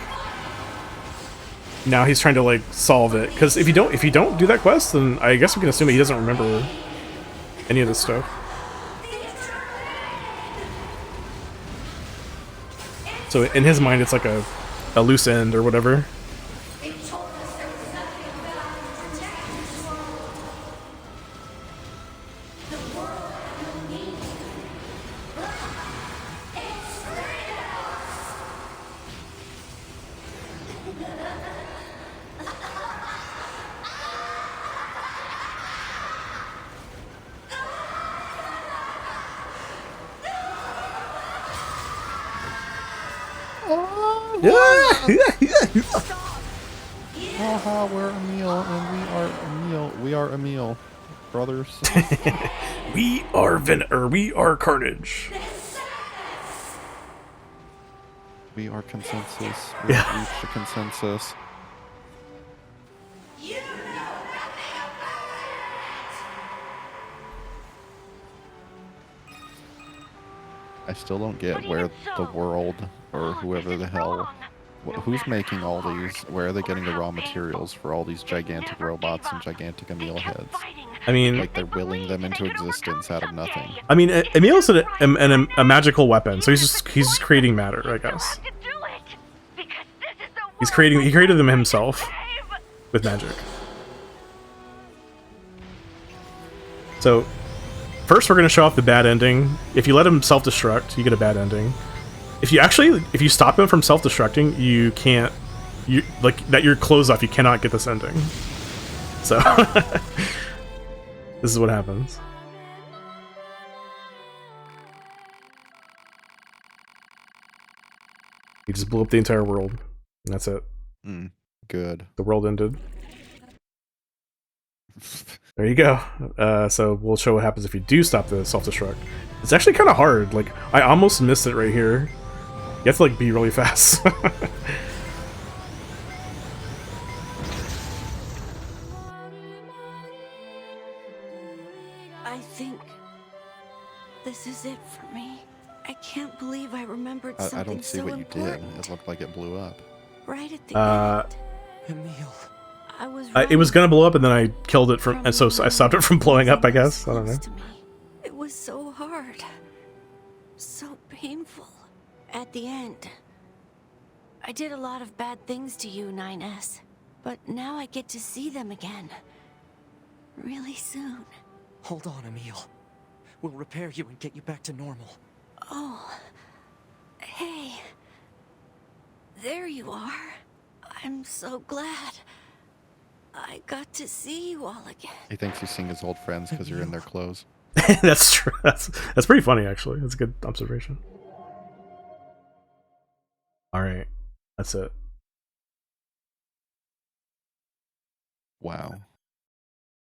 now he's trying to like solve it. Because if you don't do that quest, then I guess we can assume that he doesn't remember any of this stuff. So in his mind, it's like a loose end or whatever. They told us there was nothing about to protect this world. The world had no meaning. It's freedom. Haha, we're Emil, and we are Emil. We are Emil, brothers. We are Carnage. We are consensus. We Yeah. have reached a consensus. You know nothing about I still don't get where the world or whoever the hell, who's making all these. Where are they getting the raw materials for all these gigantic robots and gigantic Emil heads? I mean, Like they're willing them into existence out of nothing. Emil's a magical weapon, so he's just creating matter, I guess. He created them himself with magic. So first we're gonna show off the bad ending. If you let him self-destruct, you get a bad ending. If you stop him from self-destructing, you can't, you're closed off, you cannot get this ending. So this is what happens. He just blew up the entire world. And that's it. Good. The world ended. There you go. So we'll show what happens if you do stop the self-destruct. It's actually kind of hard. Like, I almost missed it right here. You have to, like, be really fast. I think this is it for me. I can't believe I remembered something I don't see so what you did. important. It looked like it blew up. Right at the end. Emil. I was It was running gonna blow up, and then I killed it from, and so I stopped it from blowing up, I guess. I don't know. to me. It was so hard. So painful. At the end, I did a lot of bad things to you, 9S. But now I get to see them again. Really soon. Hold on, Emil. We'll repair you and get you back to normal. Oh. Hey. There you are. I'm so glad. I got to see you all again. He thinks he's seeing his old friends because you're in their clothes. That's true. That's pretty funny, actually. That's a good observation. Alright. That's it. Wow.